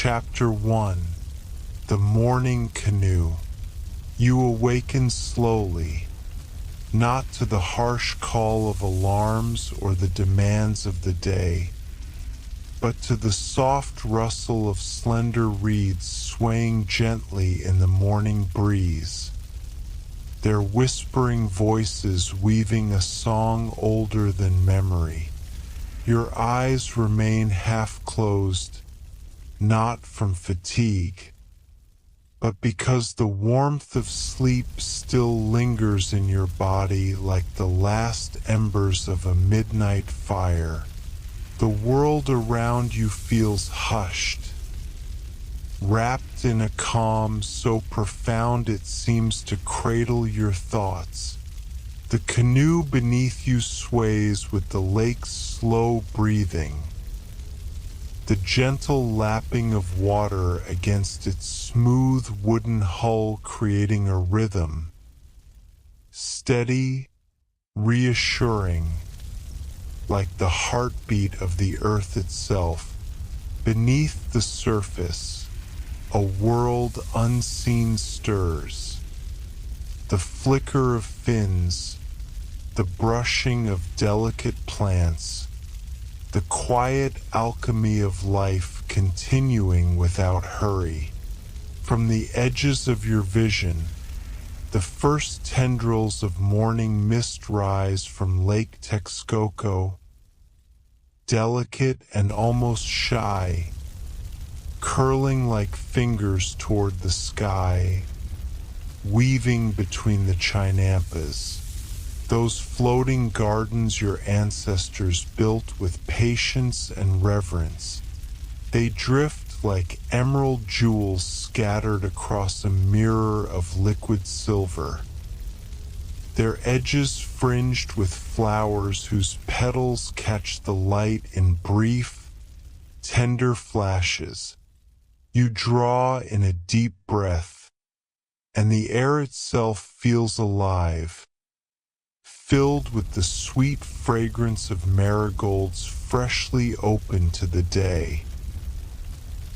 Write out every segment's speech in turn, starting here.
Chapter 1. The Morning Canoe. You awaken slowly, not to the harsh call of alarms or the demands of the day, but to the soft rustle of slender reeds swaying gently in the morning breeze, their whispering voices weaving a song older than memory. Your eyes remain half closed, not from fatigue, but because the warmth of sleep still lingers in your body like the last embers of a midnight fire. The world around you feels hushed, wrapped in a calm so profound it seems to cradle your thoughts. The canoe beneath you sways with the lake's slow breathing, the gentle lapping of water against its smooth wooden hull creating a rhythm, steady, reassuring, like the heartbeat of the earth itself. Beneath the surface, a world unseen stirs. The flicker of fins, the brushing of delicate plants, the quiet alchemy of life continuing without hurry. From the edges of your vision, the first tendrils of morning mist rise from Lake Texcoco, delicate and almost shy, curling like fingers toward the sky, weaving between the chinampas. Those floating gardens your ancestors built with patience and reverence. They drift like emerald jewels scattered across a mirror of liquid silver, their edges fringed with flowers whose petals catch the light in brief, tender flashes. You draw in a deep breath, and the air itself feels alive, filled with the sweet fragrance of marigolds freshly opened to the day,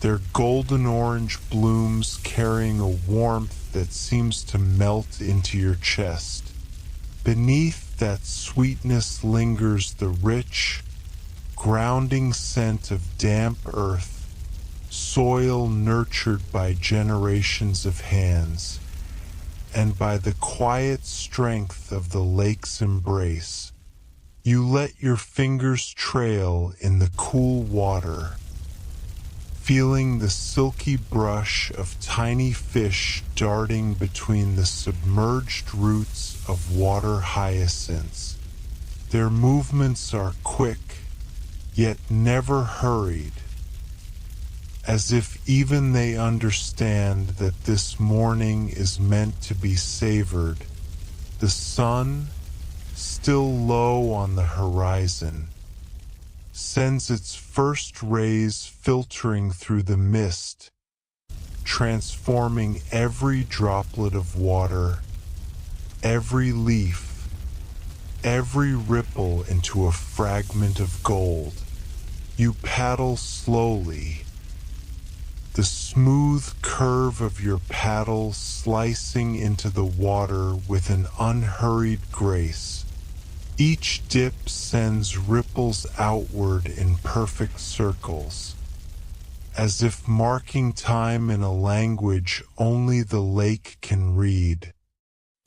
their golden orange blooms carrying a warmth that seems to melt into your chest. Beneath that sweetness lingers the rich, grounding scent of damp earth, soil nurtured by generations of hands, and by the quiet strength of the lake's embrace. You let your fingers trail in the cool water, feeling the silky brush of tiny fish darting between the submerged roots of water hyacinths. Their movements are quick, yet never hurried, as if even they understand that this morning is meant to be savored. The sun, still low on the horizon, sends its first rays filtering through the mist, transforming every droplet of water, every leaf, every ripple into a fragment of gold. You paddle slowly, the smooth curve of your paddle slicing into the water with an unhurried grace. Each dip sends ripples outward in perfect circles, as if marking time in a language only the lake can read.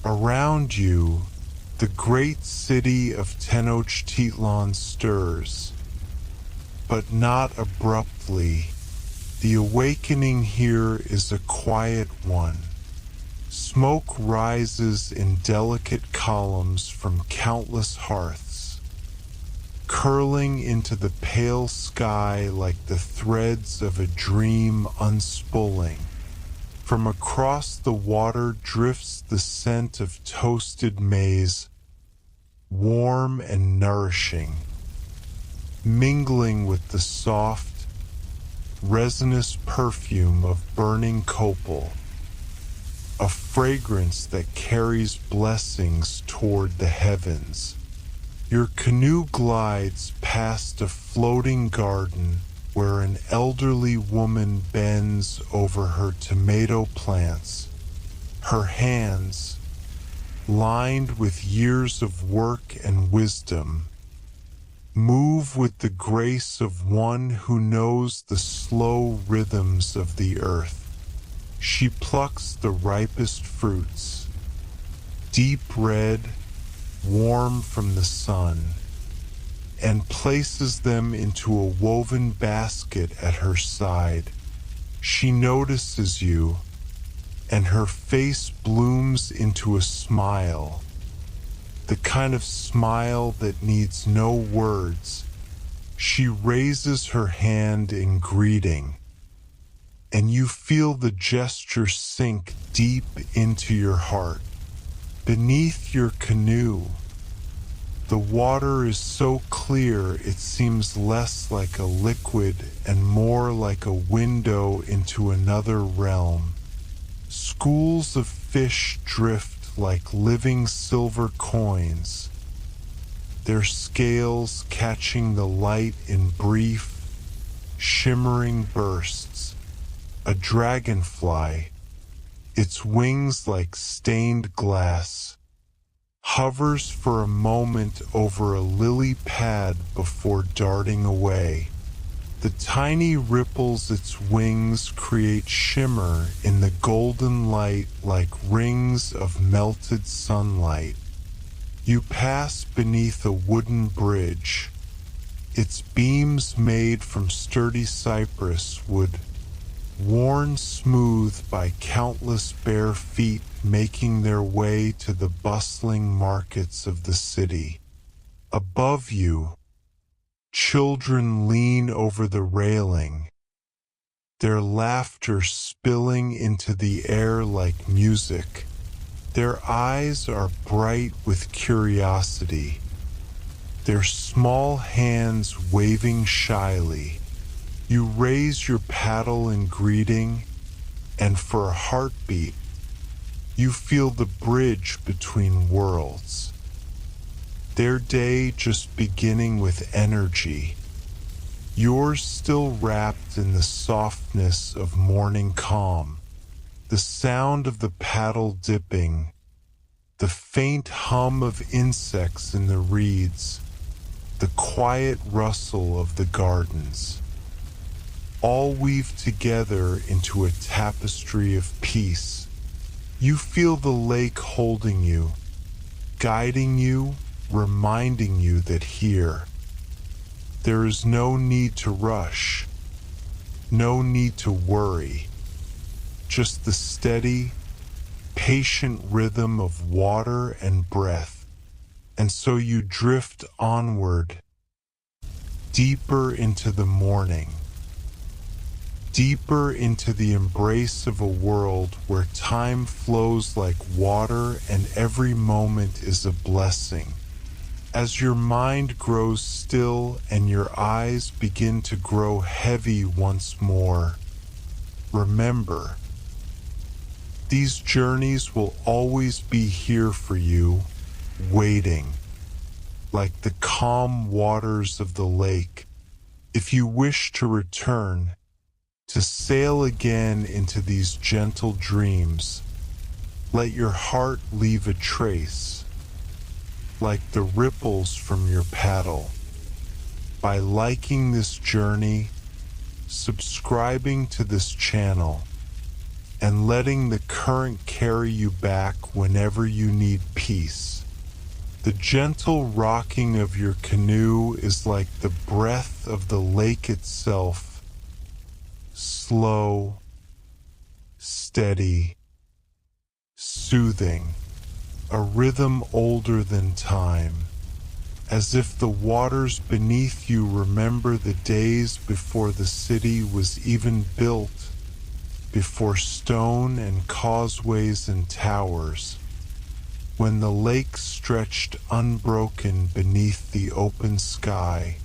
Around you, the great city of Tenochtitlan stirs, but not abruptly. The awakening here is a quiet one. Smoke rises in delicate columns from countless hearths, curling into the pale sky like the threads of a dream unspooling. From across the water drifts the scent of toasted maize, warm and nourishing, mingling with the soft, resinous perfume of burning copal, a fragrance that carries blessings toward the heavens. Your canoe glides past a floating garden, where an elderly woman bends over her tomato plants, her hands, lined with years of work and wisdom, move with the grace of one who knows the slow rhythms of the earth. She plucks the ripest fruits, deep red, warm from the sun, and places them into a woven basket at her side. She notices you, and her face blooms into a smile, the kind of smile that needs no words. She raises her hand in greeting, and you feel the gesture sink deep into your heart. Beneath your canoe, the water is so clear it seems less like a liquid and more like a window into another realm. Schools of fish drift like living silver coins, their scales catching the light in brief, shimmering bursts. A dragonfly, its wings like stained glass, hovers for a moment over a lily pad before darting away. The tiny ripples its wings create shimmer in the golden light like rings of melted sunlight. You pass beneath a wooden bridge, its beams made from sturdy cypress wood, worn smooth by countless bare feet making their way to the bustling markets of the city. Above you, children lean over the railing, their laughter spilling into the air like music. Their eyes are bright with curiosity, their small hands waving shyly. You raise your paddle in greeting, and for a heartbeat, you feel the bridge between worlds. Their day just beginning with energy, yours still wrapped in the softness of morning calm. The sound of the paddle dipping, the faint hum of insects in the reeds, the quiet rustle of the gardens, all weave together into a tapestry of peace. You feel the lake holding you, guiding you, reminding you that here, there is no need to rush, no need to worry, just the steady, patient rhythm of water and breath. And so you drift onward, deeper into the morning, deeper into the embrace of a world where time flows like water and every moment is a blessing. As your mind grows still and your eyes begin to grow heavy once more, remember, these journeys will always be here for you, waiting, like the calm waters of the lake. If you wish to return, to sail again into these gentle dreams, let your heart leave a trace, like the ripples from your paddle. By liking this journey, subscribing to this channel, and letting the current carry you back whenever you need peace. The gentle rocking of your canoe is like the breath of the lake itself, slow, steady, soothing, a rhythm older than time, as if the waters beneath you remember the days before the city was even built, before stone and causeways and towers, when the lake stretched unbroken beneath the open sky.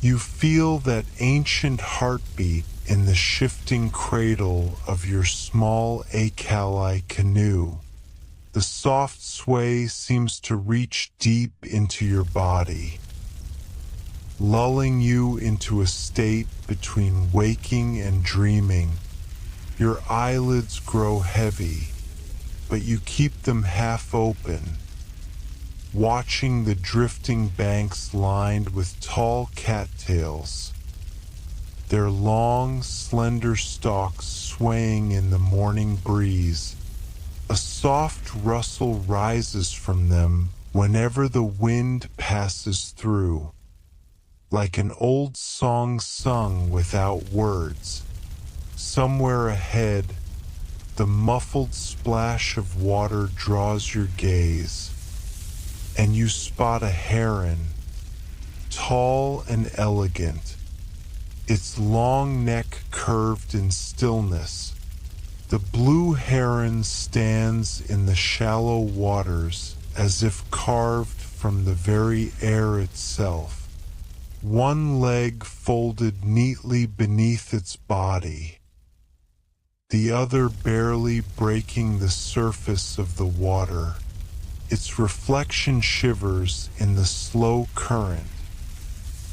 You feel that ancient heartbeat in the shifting cradle of your small alkali canoe. The soft sway seems to reach deep into your body, lulling you into a state between waking and dreaming. Your eyelids grow heavy, but you keep them half open, watching the drifting banks lined with tall cattails, their long, slender stalks swaying in the morning breeze. A soft rustle rises from them whenever the wind passes through, like an old song sung without words. Somewhere ahead, the muffled splash of water draws your gaze, and you spot a heron, tall and elegant, its long neck curved in stillness. The blue heron stands in the shallow waters as if carved from the very air itself, one leg folded neatly beneath its body, the other barely breaking the surface of the water. Its reflection shivers in the slow current,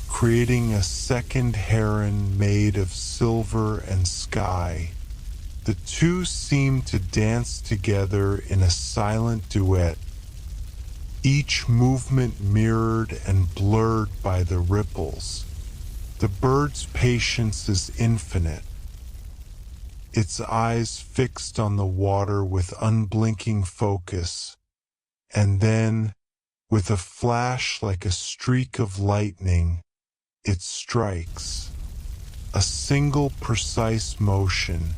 creating a second heron made of silver and sky. The two seem to dance together in a silent duet, each movement mirrored and blurred by the ripples. The bird's patience is infinite, its eyes fixed on the water with unblinking focus, and then, with a flash like a streak of lightning, it strikes, a single precise motion,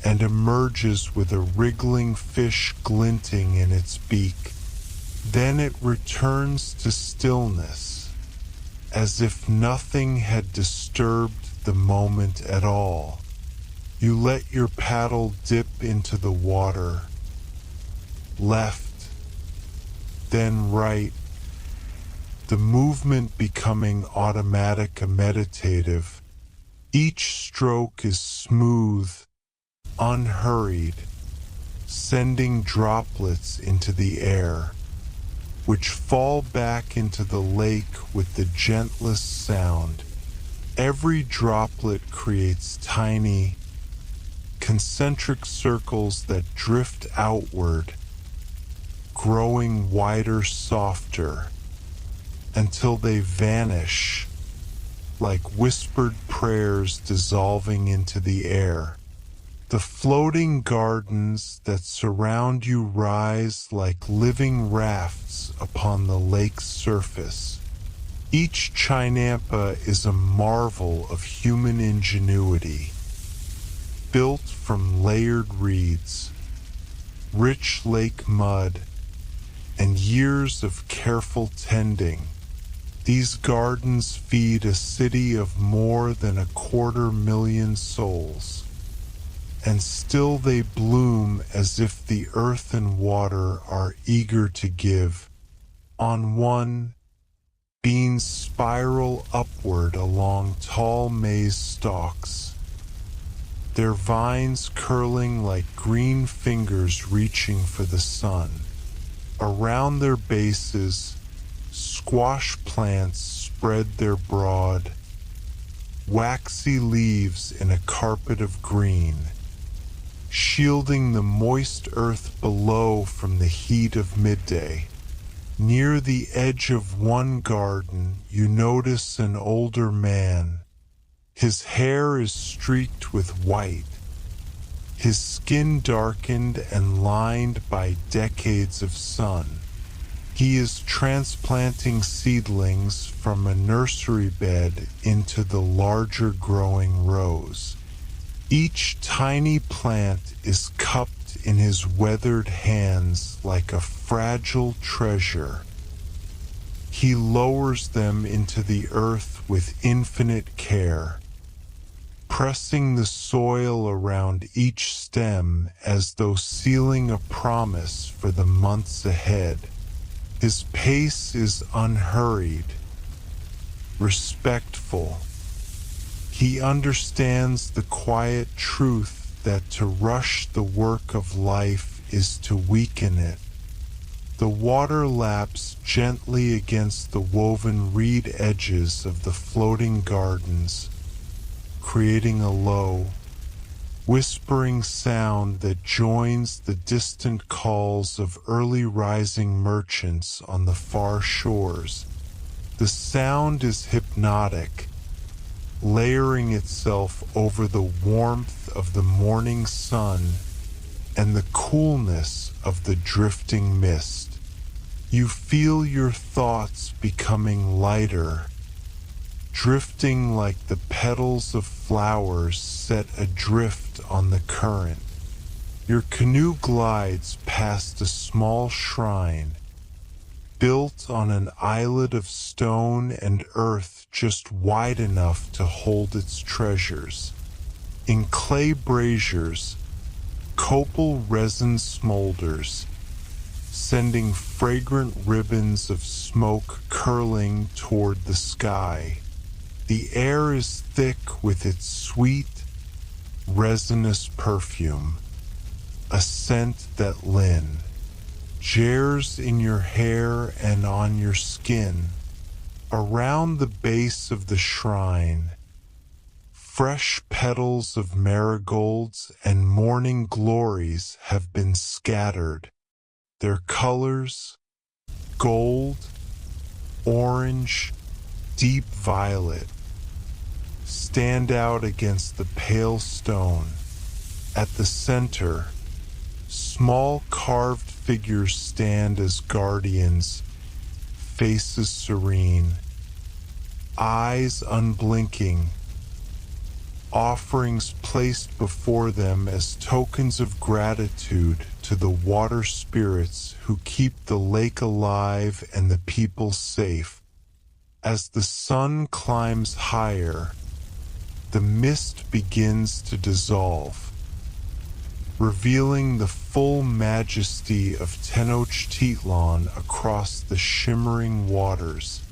and emerges with a wriggling fish glinting in its beak. Then it returns to stillness, as if nothing had disturbed the moment at all. You let your paddle dip into the water, left, then right, the movement becoming automatic and meditative. Each stroke is smooth, unhurried, sending droplets into the air, which fall back into the lake with the gentlest sound. Every droplet creates tiny, concentric circles that drift outward, growing wider, softer, until they vanish, like whispered prayers dissolving into the air. The floating gardens that surround you rise like living rafts upon the lake's surface. Each chinampa is a marvel of human ingenuity, built from layered reeds, rich lake mud, and years of careful tending. These gardens feed a city of more than 250,000 souls, and still they bloom as if the earth and water are eager to give. On one, beans spiral upward along tall maize stalks, their vines curling like green fingers reaching for the sun. Around their bases, squash plants spread their broad, waxy leaves in a carpet of green, shielding the moist earth below from the heat of midday. Near the edge of one garden, you notice an older man. His hair is streaked with white, his skin darkened and lined by decades of sun. He is transplanting seedlings from a nursery bed into the larger growing rows. Each tiny plant is cupped in his weathered hands like a fragile treasure. He lowers them into the earth with infinite care, pressing the soil around each stem as though sealing a promise for the months ahead. His pace is unhurried, respectful. He understands the quiet truth that to rush the work of life is to weaken it. The water laps gently against the woven reed edges of the floating gardens, creating a low, whispering sound that joins the distant calls of early rising merchants on the far shores. The sound is hypnotic, layering itself over the warmth of the morning sun and the coolness of the drifting mist. You feel your thoughts becoming lighter, drifting like the petals of flowers set adrift on the current. Your canoe glides past a small shrine, built on an islet of stone and earth just wide enough to hold its treasures. In clay braziers, copal resin smolders, sending fragrant ribbons of smoke curling toward the sky. The air is thick with its sweet, resinous perfume, a scent that jars in your hair and on your skin. Around the base of the shrine, fresh petals of marigolds and morning glories have been scattered. Their colors, gold, orange, deep violet, stand out against the pale stone. At the center, small carved figures stand as guardians, faces serene, eyes unblinking, offerings placed before them as tokens of gratitude to the water spirits who keep the lake alive and the people safe. As the sun climbs higher, the mist begins to dissolve, revealing the full majesty of Tenochtitlan across the shimmering waters.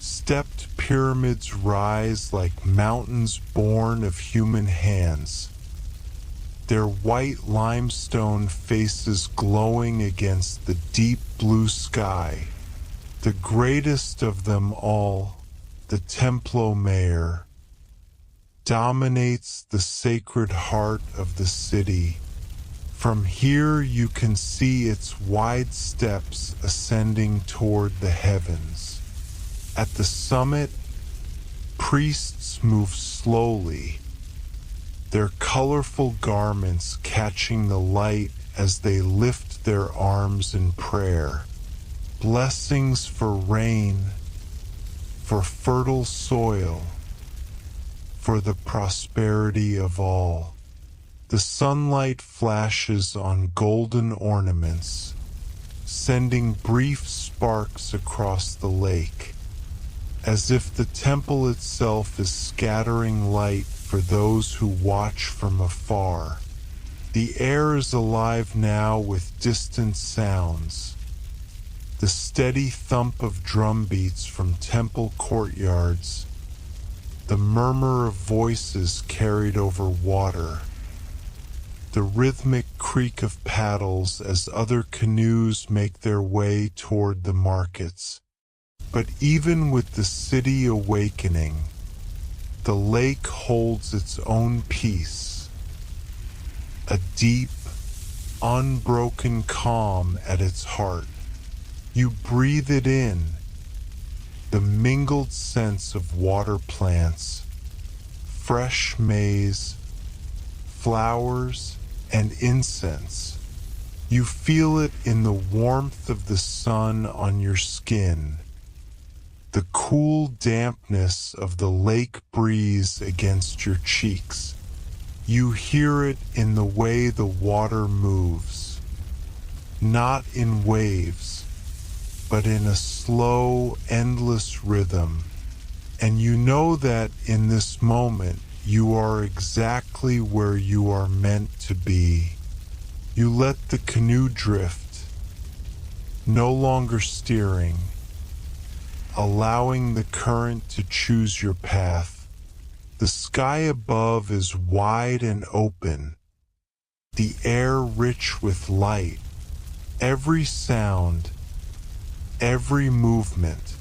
Stepped pyramids rise like mountains born of human hands, their white limestone faces glowing against the deep blue sky. The greatest of them all, the Templo Mayor, dominates the sacred heart of the city. From here you can see its wide steps ascending toward the heavens. At the summit, priests move slowly, their colorful garments catching the light as they lift their arms in prayer. Blessings for rain, for fertile soil, for the prosperity of all. The sunlight flashes on golden ornaments, sending brief sparks across the lake, as if the temple itself is scattering light for those who watch from afar. The air is alive now with distant sounds, the steady thump of drum beats from temple courtyards, the murmur of voices carried over water, the rhythmic creak of paddles as other canoes make their way toward the markets. But even with the city awakening, the lake holds its own peace, a deep, unbroken calm at its heart. You breathe it in, the mingled scents of water plants, fresh maize, flowers, and incense. You feel it in the warmth of the sun on your skin, the cool dampness of the lake breeze against your cheeks. You hear it in the way the water moves, not in waves, but in a slow, endless rhythm. And you know that in this moment you are exactly where you are meant to be. You let the canoe drift, no longer steering, allowing the current to choose your path. The sky above is wide and open, the air rich with light, Every sound, every movement,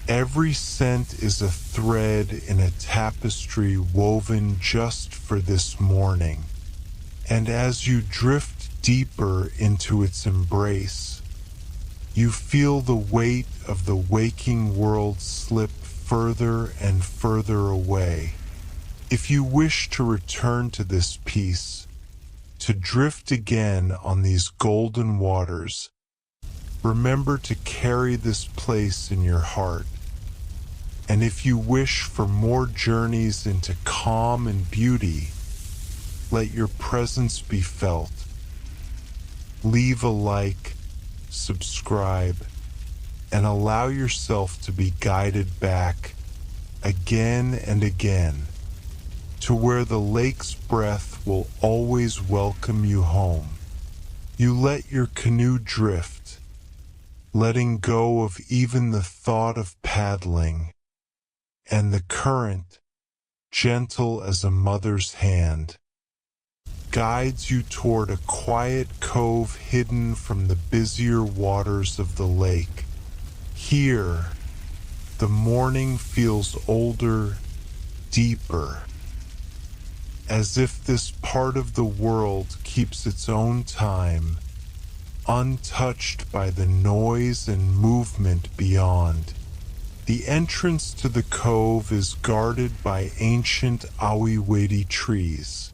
every scent is a thread in a tapestry woven just for this morning. And as you drift deeper into its embrace, you feel the weight of the waking world slip further and further away. If you wish to return to this peace, to drift again on these golden waters, remember to carry this place in your heart. And if you wish for more journeys into calm and beauty, let your presence be felt. Leave a like, subscribe, and allow yourself to be guided back again and again to where the lake's breath will always welcome you home. You let your canoe drift, letting go of even the thought of paddling, and the current, gentle as a mother's hand, guides you toward a quiet cove hidden from the busier waters of the lake. Here, the morning feels older, deeper, as if this part of the world keeps its own time, untouched by the noise and movement beyond. The entrance to the cove is guarded by ancient awiwedi trees,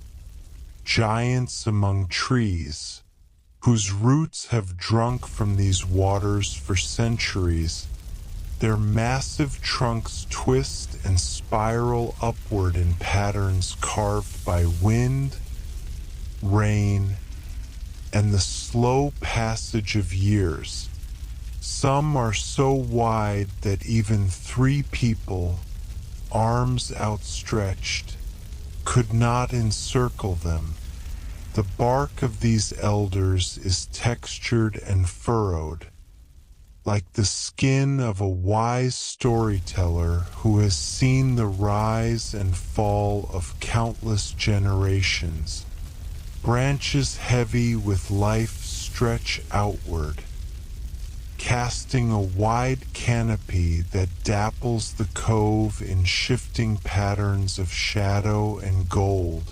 giants among trees, whose roots have drunk from these waters for centuries. Their massive trunks twist and spiral upward in patterns carved by wind, rain, and the slow passage of years. Some are so wide that even 3 people, arms outstretched, could not encircle them. The bark of these elders is textured and furrowed, like the skin of a wise storyteller who has seen the rise and fall of countless generations. Branches heavy with life stretch outward, casting a wide canopy that dapples the cove in shifting patterns of shadow and gold.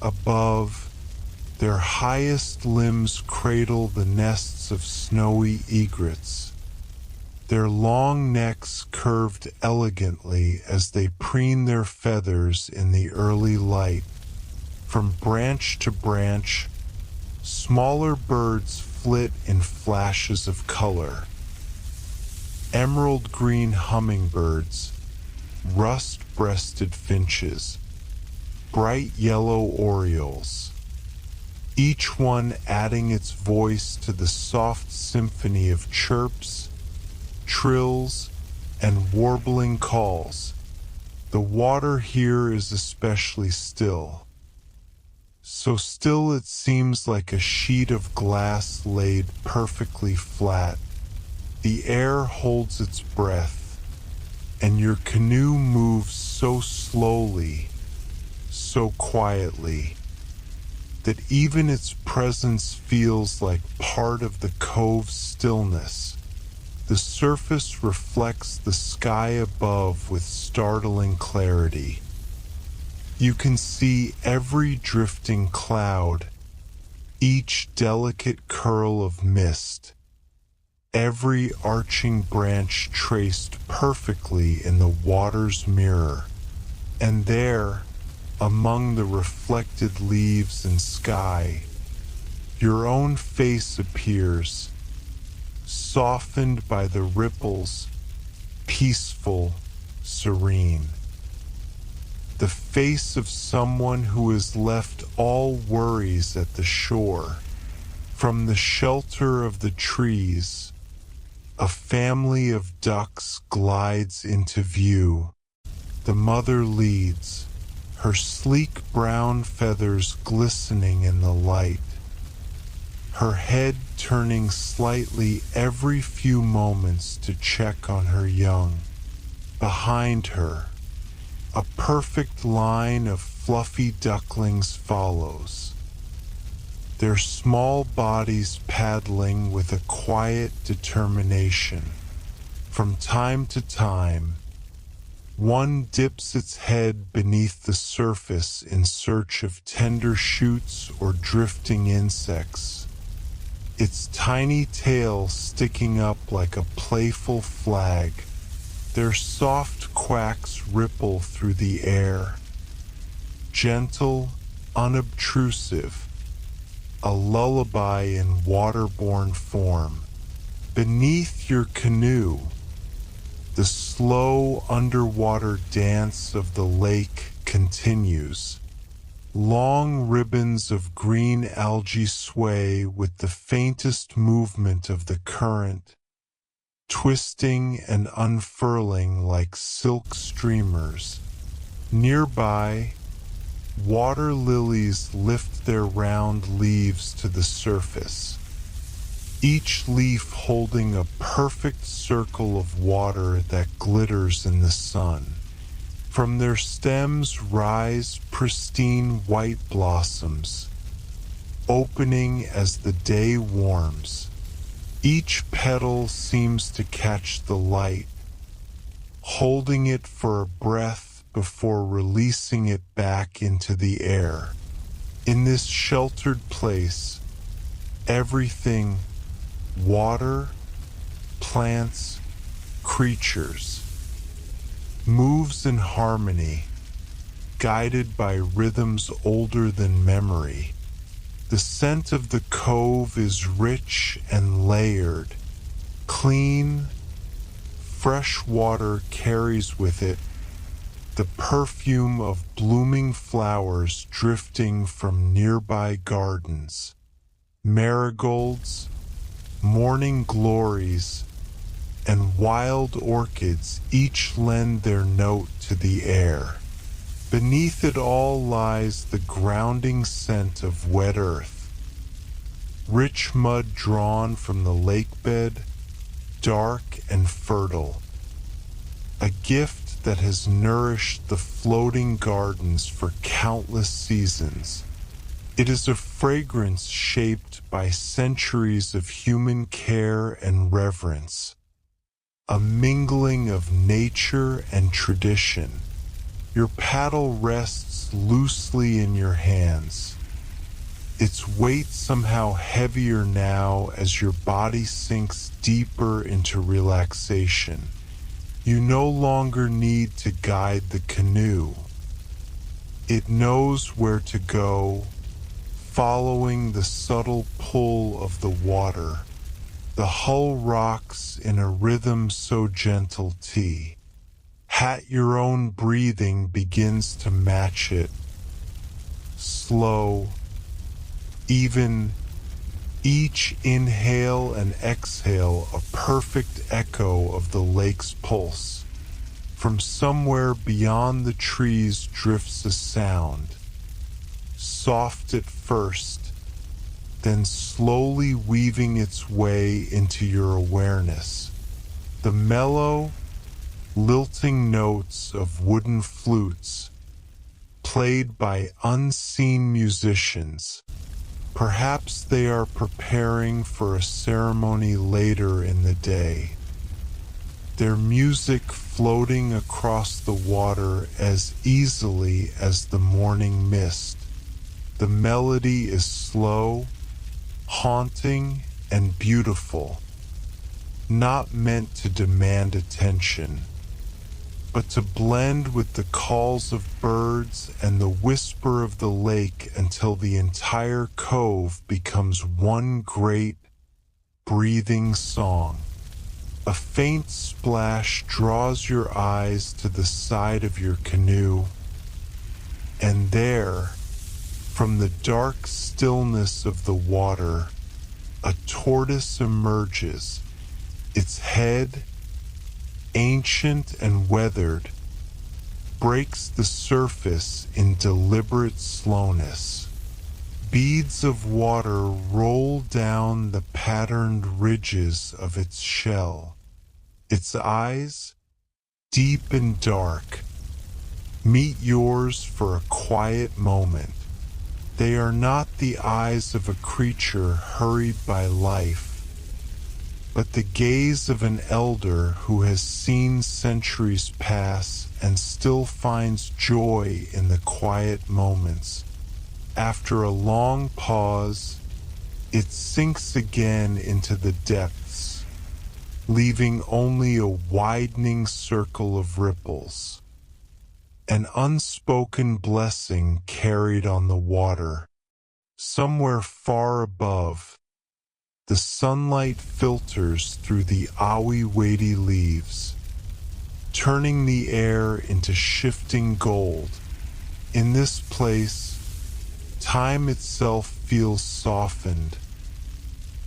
Above, their highest limbs cradle the nests of snowy egrets, their long necks curved elegantly as they preen their feathers in the early light. From branch to branch, smaller birds flit in flashes of color. Emerald green hummingbirds, rust-breasted finches, bright yellow orioles, each one adding its voice to the soft symphony of chirps, trills, and warbling calls. The water here is especially still, so still it seems like a sheet of glass laid perfectly flat. The air holds its breath, and your canoe moves so slowly, so quietly, that even its presence feels like part of the cove's stillness. The surface reflects the sky above with startling clarity. You can see every drifting cloud, each delicate curl of mist, every arching branch traced perfectly in the water's mirror. And there, among the reflected leaves and sky, your own face appears, softened by the ripples, peaceful, serene. The face of someone who has left all worries at the shore. From the shelter of the trees, a family of ducks glides into view. The mother leads, her sleek brown feathers glistening in the light, her head turning slightly every few moments to check on her young. Behind her, a perfect line of fluffy ducklings follows, their small bodies paddling with a quiet determination. From time to time, one dips its head beneath the surface in search of tender shoots or drifting insects, its tiny tail sticking up like a playful flag. Their soft quacks ripple through the air, gentle, unobtrusive, a lullaby in waterborne form. Beneath your canoe, the slow underwater dance of the lake continues. Long ribbons of green algae sway with the faintest movement of the current, twisting and unfurling like silk streamers. Nearby, water lilies lift their round leaves to the surface, each leaf holding a perfect circle of water that glitters in the sun. From their stems rise pristine white blossoms, opening as the day warms. Each petal seems to catch the light, holding it for a breath before releasing it back into the air. In this sheltered place, everything, water, plants, creatures, moves in harmony, guided by rhythms older than memory. The scent of the cove is rich and layered. Clean, fresh water carries with it the perfume of blooming flowers drifting from nearby gardens. Marigolds, morning glories, and wild orchids each lend their note to the air. Beneath it all lies the grounding scent of wet earth, rich mud drawn from the lakebed, dark and fertile, a gift that has nourished the floating gardens for countless seasons. It is a fragrance shaped by centuries of human care and reverence, a mingling of nature and tradition. Your paddle rests loosely in your hands, its weight somehow heavier now as your body sinks deeper into relaxation. You no longer need to guide the canoe. It knows where to go, following the subtle pull of the water. The hull rocks in a rhythm so gentle your own breathing begins to match it. Slow, even, each inhale and exhale a perfect echo of the lake's pulse. From somewhere beyond the trees drifts a sound, soft at first, then slowly weaving its way into your awareness. The mellow, lilting notes of wooden flutes, played by unseen musicians. Perhaps they are preparing for a ceremony later in the day. Their music floating across the water as easily as the morning mist. The melody is slow, haunting, and beautiful, not meant to demand attention, but to blend with the calls of birds and the whisper of the lake until the entire cove becomes one great, breathing song. A faint splash draws your eyes to the side of your canoe, and there, from the dark stillness of the water, a tortoise emerges, its head, ancient and weathered, breaks the surface in deliberate slowness. Beads of water roll down the patterned ridges of its shell. Its eyes, deep and dark, meet yours for a quiet moment. They are not the eyes of a creature hurried by life, but the gaze of an elder who has seen centuries pass and still finds joy in the quiet moments. After a long pause, it sinks again into the depths, leaving only a widening circle of ripples. An unspoken blessing carried on the water. Somewhere far above, the sunlight filters through the awi-waddy leaves, turning the air into shifting gold. In this place, time itself feels softened,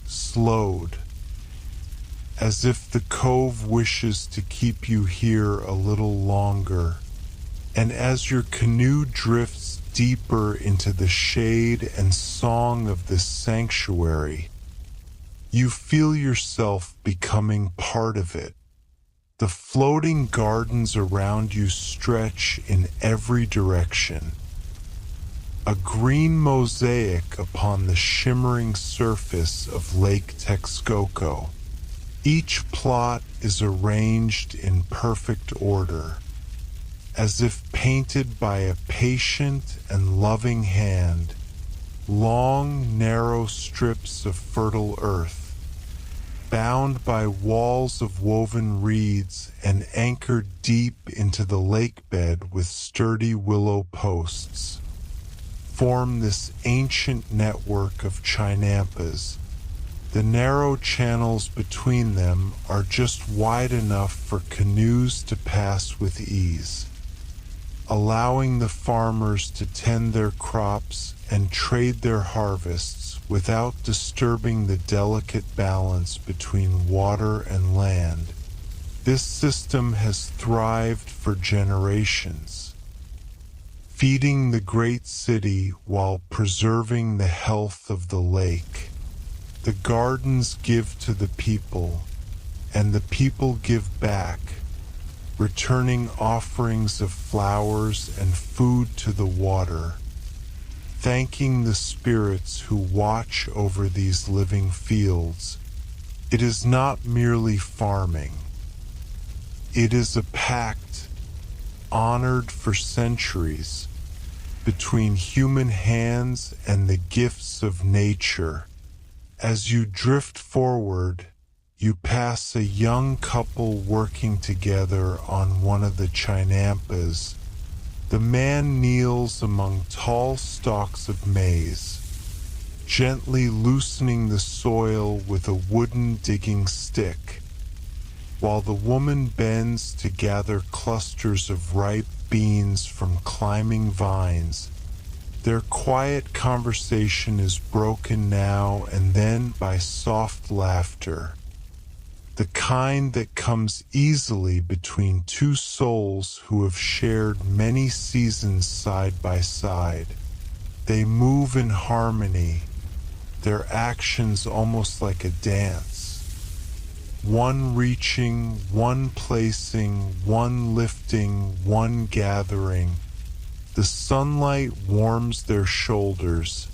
slowed, as if the cove wishes to keep you here a little longer. And as your canoe drifts deeper into the shade and song of this sanctuary, you feel yourself becoming part of it. The floating gardens around you stretch in every direction, a green mosaic upon the shimmering surface of Lake Texcoco. Each plot is arranged in perfect order, as if painted by a patient and loving hand. Long, narrow strips of fertile earth, bound by walls of woven reeds and anchored deep into the lake bed with sturdy willow posts, form this ancient network of chinampas. The narrow channels between them are just wide enough for canoes to pass with ease, allowing the farmers to tend their crops and trade their harvests without disturbing the delicate balance between water and land. This system has thrived for generations, feeding the great city while preserving the health of the lake. The gardens give to the people, and the people give back, returning offerings of flowers and food to the water, thanking the spirits who watch over these living fields. It is not merely farming. It is a pact, honored for centuries, between human hands and the gifts of nature. As you drift forward, you pass a young couple working together on one of the chinampas. The man kneels among tall stalks of maize, gently loosening the soil with a wooden digging stick, while the woman bends to gather clusters of ripe beans from climbing vines. Their quiet conversation is broken now and then by soft laughter, the kind that comes easily between two souls who have shared many seasons side by side. They move in harmony, their actions almost like a dance. One reaching, one placing, one lifting, one gathering. The sunlight warms their shoulders,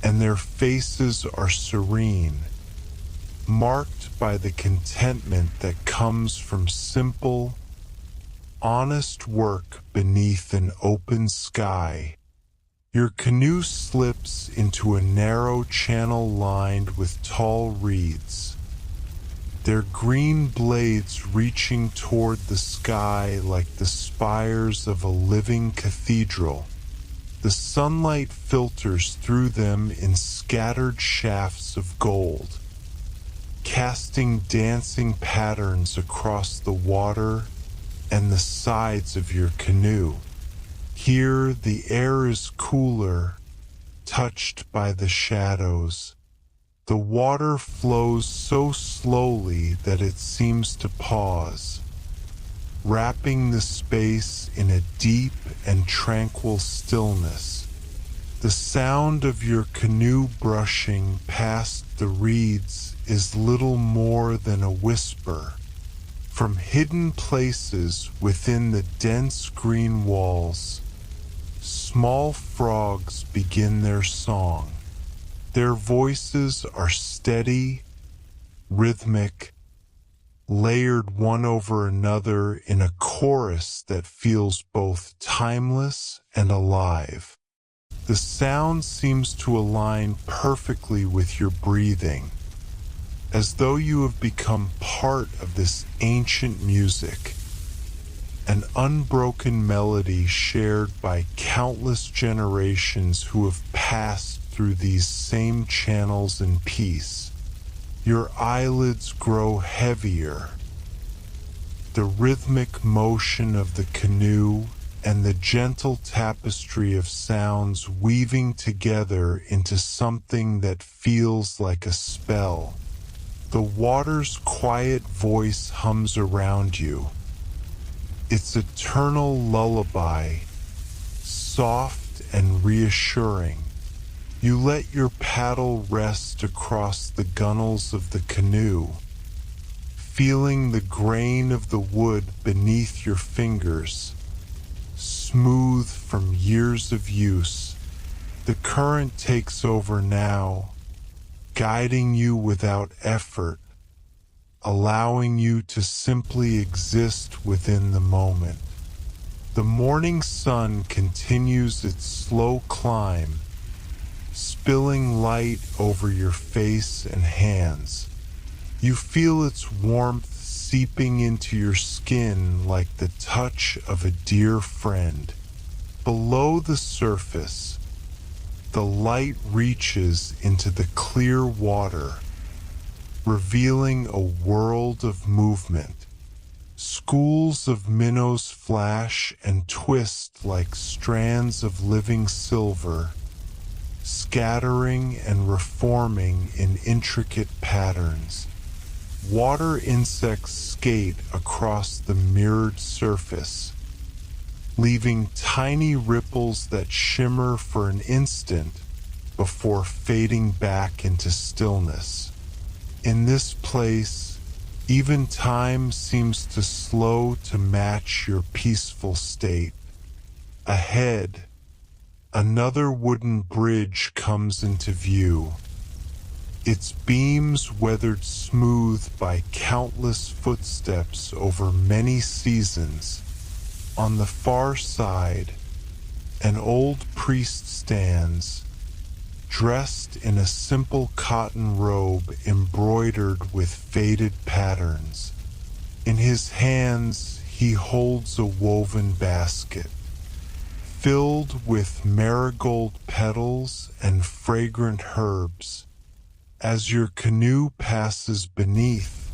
and their faces are serene, marked by the contentment that comes from simple, honest work beneath an open sky. Your canoe slips into a narrow channel lined with tall reeds, their green blades reaching toward the sky like the spires of a living cathedral. The sunlight filters through them in scattered shafts of gold, casting dancing patterns across the water and the sides of your canoe. Here the air is cooler, touched by the shadows. The water flows so slowly that it seems to pause, wrapping the space in a deep and tranquil stillness. The sound of your canoe brushing past the reeds is little more than a whisper. From hidden places within the dense green walls, Small frogs begin their song. Their voices are steady, rhythmic, layered one over another in a chorus that feels both timeless and alive. The sound seems to align perfectly with your breathing, as though you have become part of this ancient music, an unbroken melody shared by countless generations who have passed through these same channels in peace. Your eyelids grow heavier. The rhythmic motion of the canoe and the gentle tapestry of sounds weaving together into something that feels like a spell. The water's quiet voice hums around you. Its eternal lullaby, soft and reassuring. You let your paddle rest across the gunnels of the canoe, feeling the grain of the wood beneath your fingers, smooth from years of use. The current takes over now, guiding you without effort, allowing you to simply exist within the moment. The morning sun continues its slow climb, spilling light over your face and hands. You feel its warmth seeping into your skin like the touch of a dear friend. Below the surface, the light reaches into the clear water, revealing a world of movement. Schools of minnows flash and twist like strands of living silver, scattering and reforming in intricate patterns. Water insects skate across the mirrored surface, leaving tiny ripples that shimmer for an instant before fading back into stillness. In this place, even time seems to slow to match your peaceful state. Ahead, another wooden bridge comes into view, its beams weathered smooth by countless footsteps over many seasons. On the far side, an old priest stands, dressed in a simple cotton robe embroidered with faded patterns. In his hands, he holds a woven basket, filled with marigold petals and fragrant herbs. As your canoe passes beneath,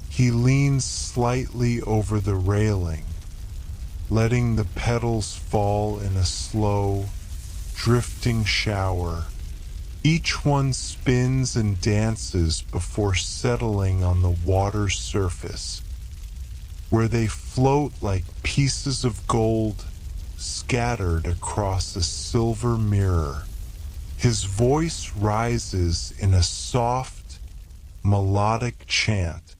he leans slightly over the railing, letting the petals fall in a slow, drifting shower. Each one spins and dances before settling on the water's surface, where they float like pieces of gold scattered across a silver mirror. His voice rises in a soft, melodic chant.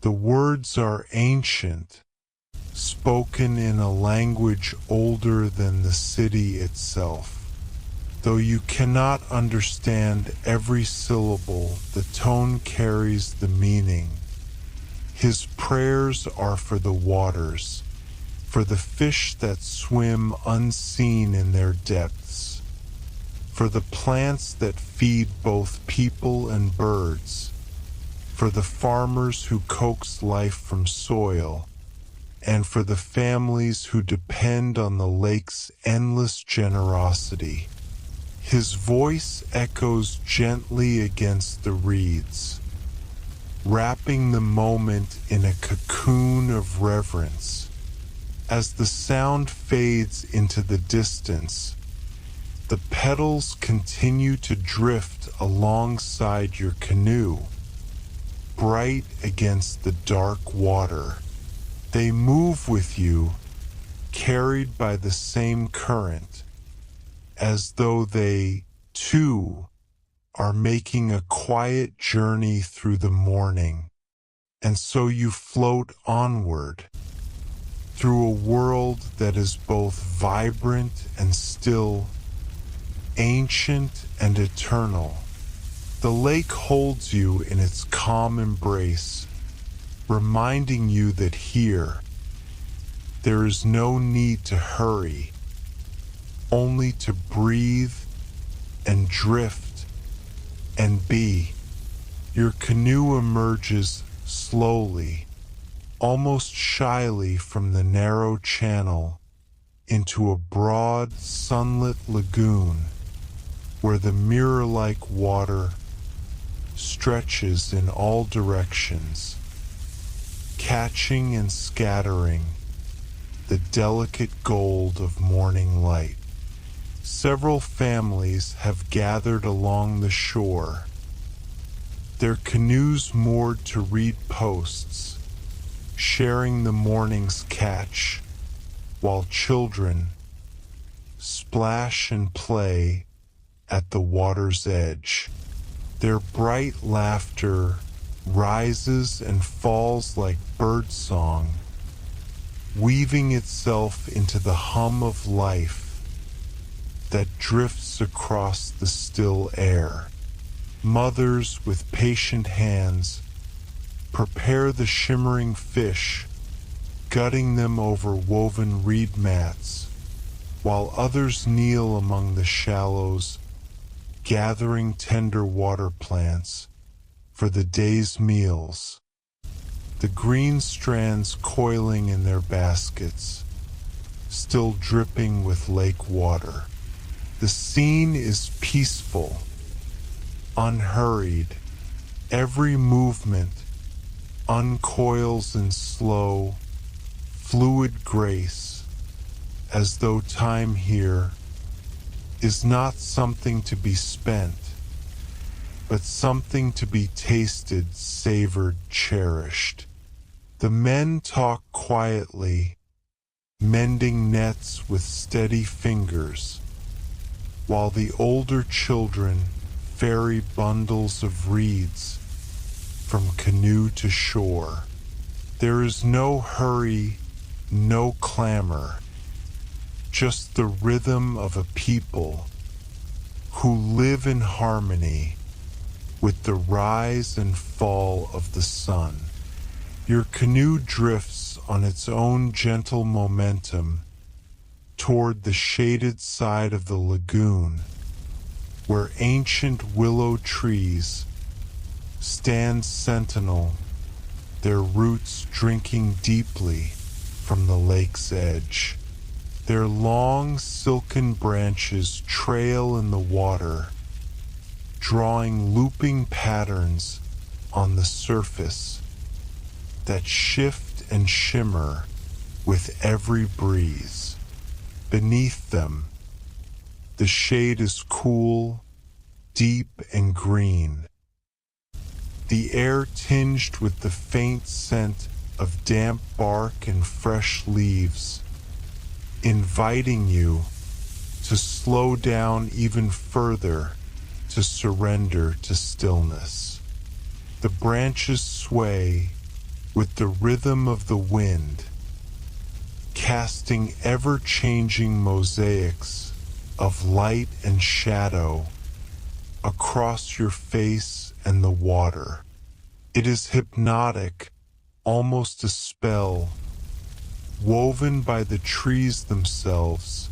The words are ancient, spoken in a language older than the city itself. Though you cannot understand every syllable, the tone carries the meaning. His prayers are for the waters, for the fish that swim unseen in their depths, for the plants that feed both people and birds, for the farmers who coax life from soil, and for the families who depend on the lake's endless generosity. His voice echoes gently against the reeds, wrapping the moment in a cocoon of reverence. As the sound fades into the distance, the petals continue to drift alongside your canoe, bright against the dark water. They move with you, carried by the same current, as though they, too, are making a quiet journey through the morning. And so you float onward, through a world that is both vibrant and still, ancient and eternal. The lake holds you in its calm embrace, reminding you that here, there is no need to hurry, only to breathe and drift and be. Your canoe emerges slowly, almost shyly from the narrow channel into a broad, sunlit lagoon where the mirror-like water stretches in all directions, catching and scattering the delicate gold of morning light. Several families have gathered along the shore, their canoes moored to reed posts, sharing the morning's catch, while children splash and play at the water's edge. Their bright laughter rises and falls like birdsong, weaving itself into the hum of life that drifts across the still air. Mothers with patient hands prepare the shimmering fish, gutting them over woven reed mats, while others kneel among the shallows, gathering tender water plants for the day's meals. The green strands coiling in their baskets, still dripping with lake water. The scene is peaceful, unhurried. Every movement uncoils in slow, fluid grace, as though time here is not something to be spent, but something to be tasted, savored, cherished. The men talk quietly, mending nets with steady fingers, while the older children ferry bundles of reeds from canoe to shore. There is no hurry, no clamor, just the rhythm of a people who live in harmony with the rise and fall of the sun. Your canoe drifts on its own gentle momentum toward the shaded side of the lagoon, where ancient willow trees stand sentinel, their roots drinking deeply from the lake's edge. Their long, silken branches trail in the water, drawing looping patterns on the surface that shift and shimmer with every breeze. Beneath them, the shade is cool, deep and green, the air tinged with the faint scent of damp bark and fresh leaves, inviting you to slow down even further, to surrender to stillness. The branches sway with the rhythm of the wind, casting ever-changing mosaics of light and shadow across your face and the water. It is hypnotic, almost a spell, woven by the trees themselves,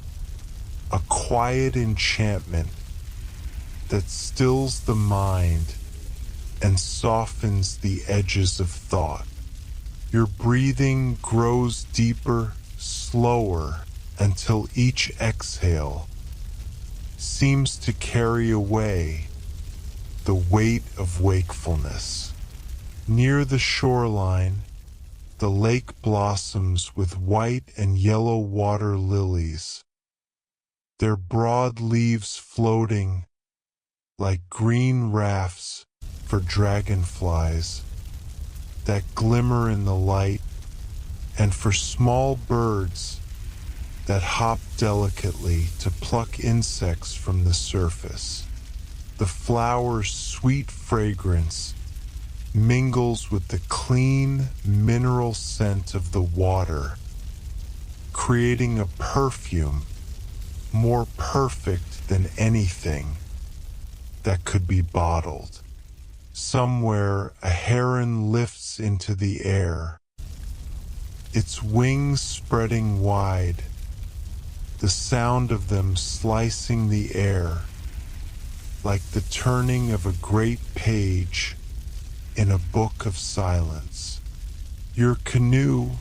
a quiet enchantment that stills the mind and softens the edges of thought. Your breathing grows deeper, slower, until each exhale seems to carry away the weight of wakefulness. Near the shoreline, the lake blossoms with white and yellow water lilies, their broad leaves floating like green rafts for dragonflies that glimmer in the light, and for small birds that hop delicately to pluck insects from the surface. The flower's sweet fragrance mingles with the clean mineral scent of the water, creating a perfume more perfect than anything that could be bottled. Somewhere a heron lifts into the air, its wings spreading wide, the sound of them slicing the air like the turning of a great page in a book of silence. Your canoe,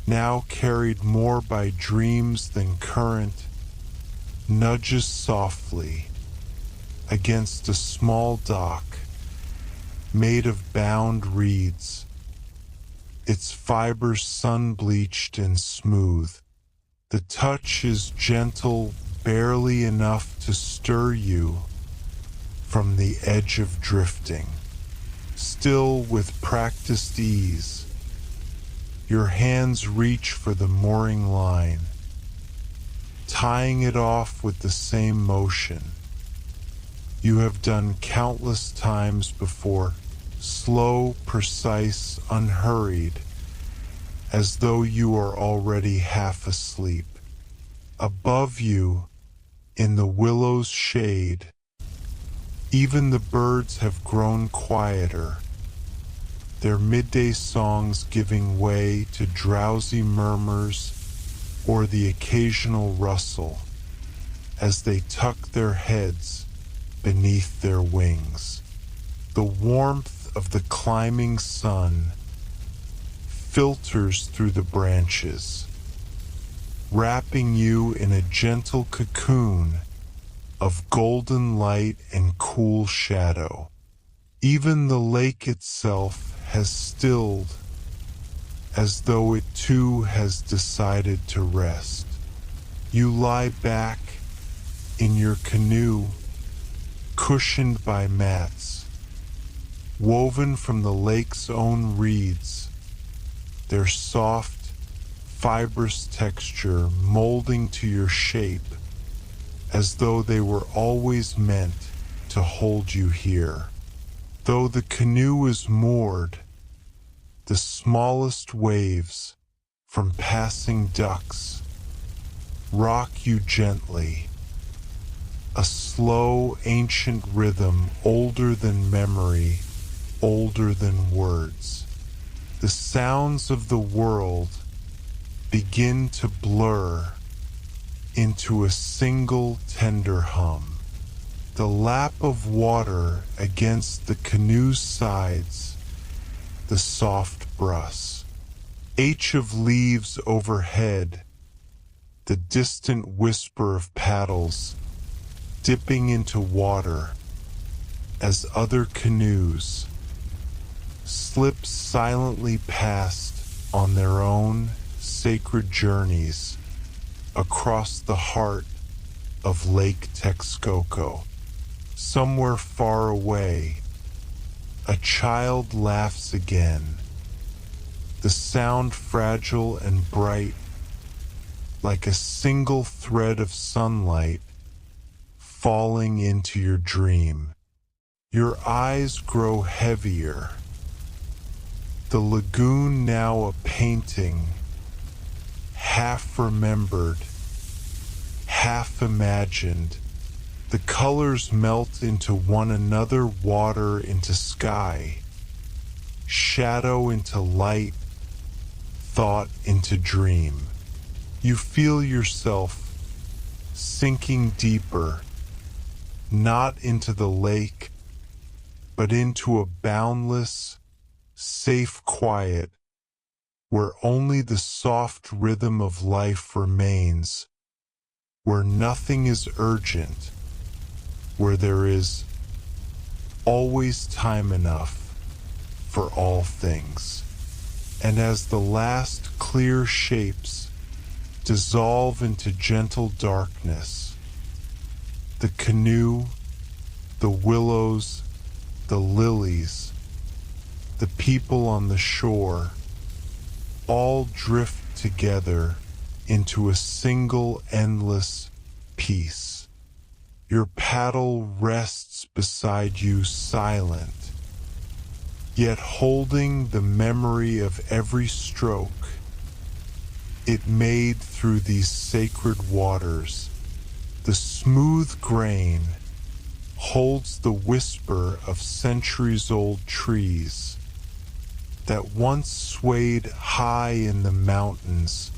now carried more by dreams than current, nudges softly against a small dock made of bound reeds, its fibers sun-bleached and smooth. The touch is gentle, barely enough to stir you from the edge of drifting. Still, with practiced ease, your hands reach for the mooring line, tying it off with the same motion you have done countless times before, slow, precise, unhurried, as though you are already half asleep. Above you, in the willow's shade, even the birds have grown quieter, their midday songs giving way to drowsy murmurs or the occasional rustle as they tuck their heads beneath their wings. The warmth of the climbing sun filters through the branches, wrapping you in a gentle cocoon of golden light and cool shadow. Even the lake itself has stilled, as though it too has decided to rest. You lie back in your canoe, cushioned by mats, woven from the lake's own reeds, their soft, fibrous texture molding to your shape as though they were always meant to hold you here. Though the canoe is moored, the smallest waves from passing ducks rock you gently, a slow, ancient rhythm older than memory, older than words. The sounds of the world begin to blur into a single tender hum. The lap of water against the canoe's sides, the soft brush of leaves overhead, the distant whisper of paddles dipping into water as other canoes slip silently past on their own sacred journeys across the heart of Lake Texcoco. Somewhere far away, a child laughs again, the sound fragile and bright, like a single thread of sunlight falling into your dream. Your eyes grow heavier, the lagoon now a painting, half remembered, half imagined. The colors melt into one another, water into sky, shadow into light, thought into dream. You feel yourself sinking deeper, not into the lake, but into a boundless, safe quiet where only the soft rhythm of life remains, where nothing is urgent, where there is always time enough for all things. And as the last clear shapes dissolve into gentle darkness, the canoe, the willows, the lilies, the people on the shore, all drift together into a single endless peace. Your paddle rests beside you silent, yet holding the memory of every stroke, it made through these sacred waters. The smooth grain holds the whisper of centuries-old trees that once swayed high in the mountains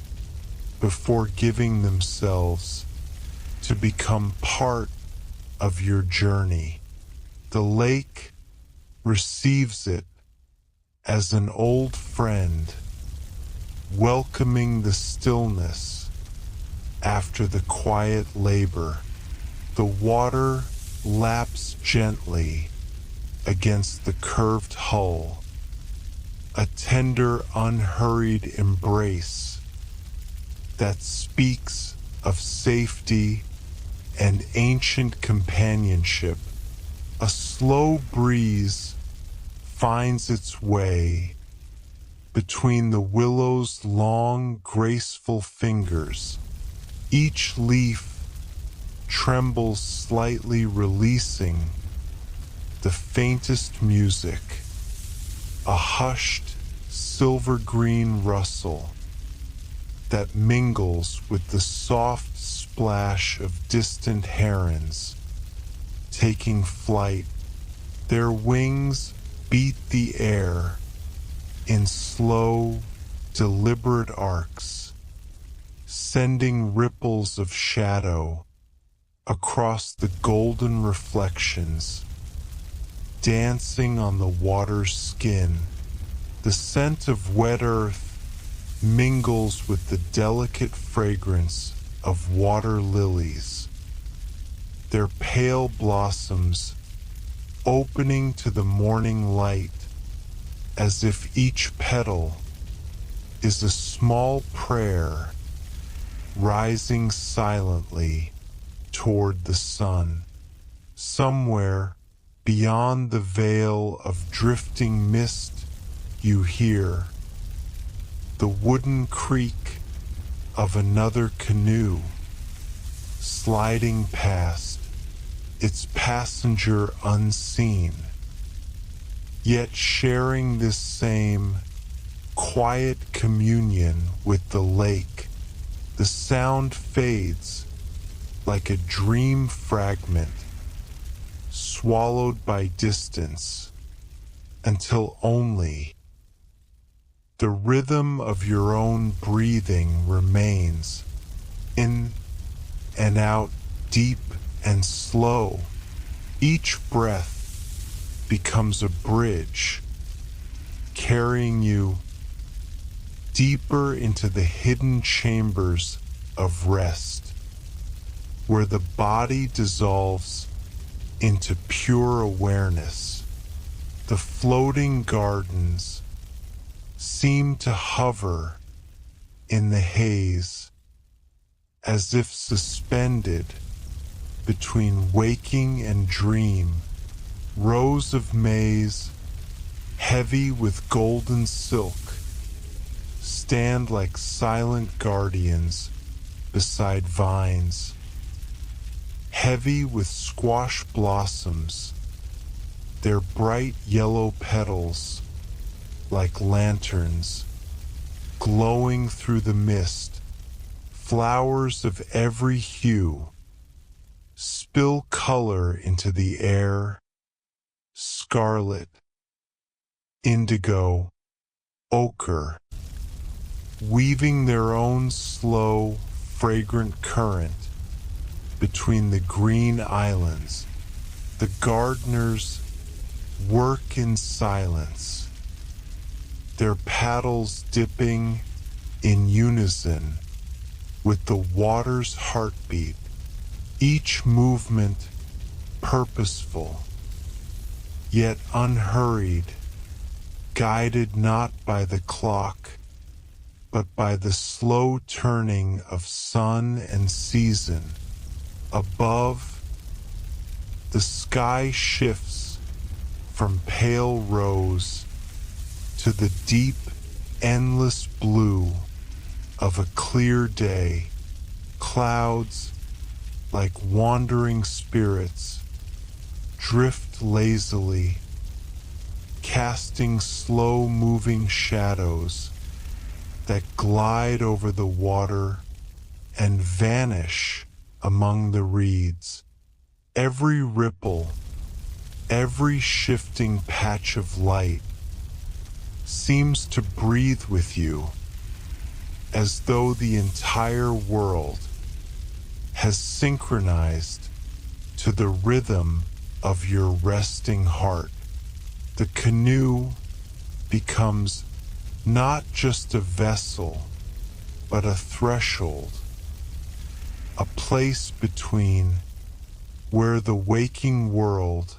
before giving themselves to become part of your journey. The lake receives it as an old friend, welcoming the stillness after the quiet labor. The water laps gently against the curved hull, a tender, unhurried embrace that speaks of safety and ancient companionship. A slow breeze finds its way between the willow's long, graceful fingers. Each leaf trembles slightly, releasing the faintest music, a hushed silver-green rustle that mingles with the soft splash of distant herons taking flight. Their wings beat the air in slow, deliberate arcs, sending ripples of shadow across the golden reflections, dancing on the water's skin. The scent of wet earth mingles with the delicate fragrance of water lilies, their pale blossoms opening to the morning light as if each petal is a small prayer rising silently toward the sun. Somewhere beyond the veil of drifting mist, you hear the wooden creak of another canoe sliding past, its passenger unseen, yet sharing this same quiet communion with the lake. The sound fades like a dream fragment, swallowed by distance, until only the rhythm of your own breathing remains, in and out, deep and slow. Each breath becomes a bridge, carrying you deeper into the hidden chambers of rest, where the body dissolves into pure awareness. The floating gardens seem to hover in the haze, as if suspended between waking and dream. Rows of maize, heavy with golden silk, stand like silent guardians beside vines, heavy with squash blossoms, their bright yellow petals like lanterns glowing through the mist. Flowers of every hue spill color into the air: scarlet, indigo, ochre, weaving their own slow, fragrant current between the green islands. The gardeners work in silence, their paddles dipping in unison with the water's heartbeat, each movement purposeful, yet unhurried, guided not by the clock, but by the slow turning of sun and season. Above, the sky shifts from pale rose to the deep, endless blue of a clear day. Clouds, like wandering spirits, drift lazily, casting slow-moving shadows that glide over the water and vanish among the reeds. Every ripple, every shifting patch of light seems to breathe with you, as though the entire world has synchronized to the rhythm of your resting heart. The canoe becomes not just a vessel, but a threshold, a place between where the waking world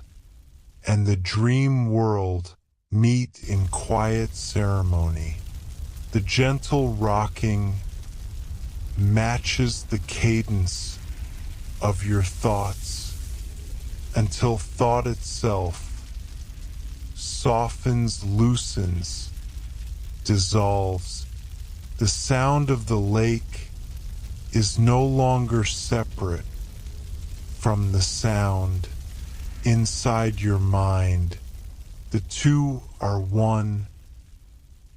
and the dream world meet in quiet ceremony. The gentle rocking matches the cadence of your thoughts until thought itself softens, loosens, dissolves. The sound of the lake is no longer separate from the sound inside your mind. The two are one,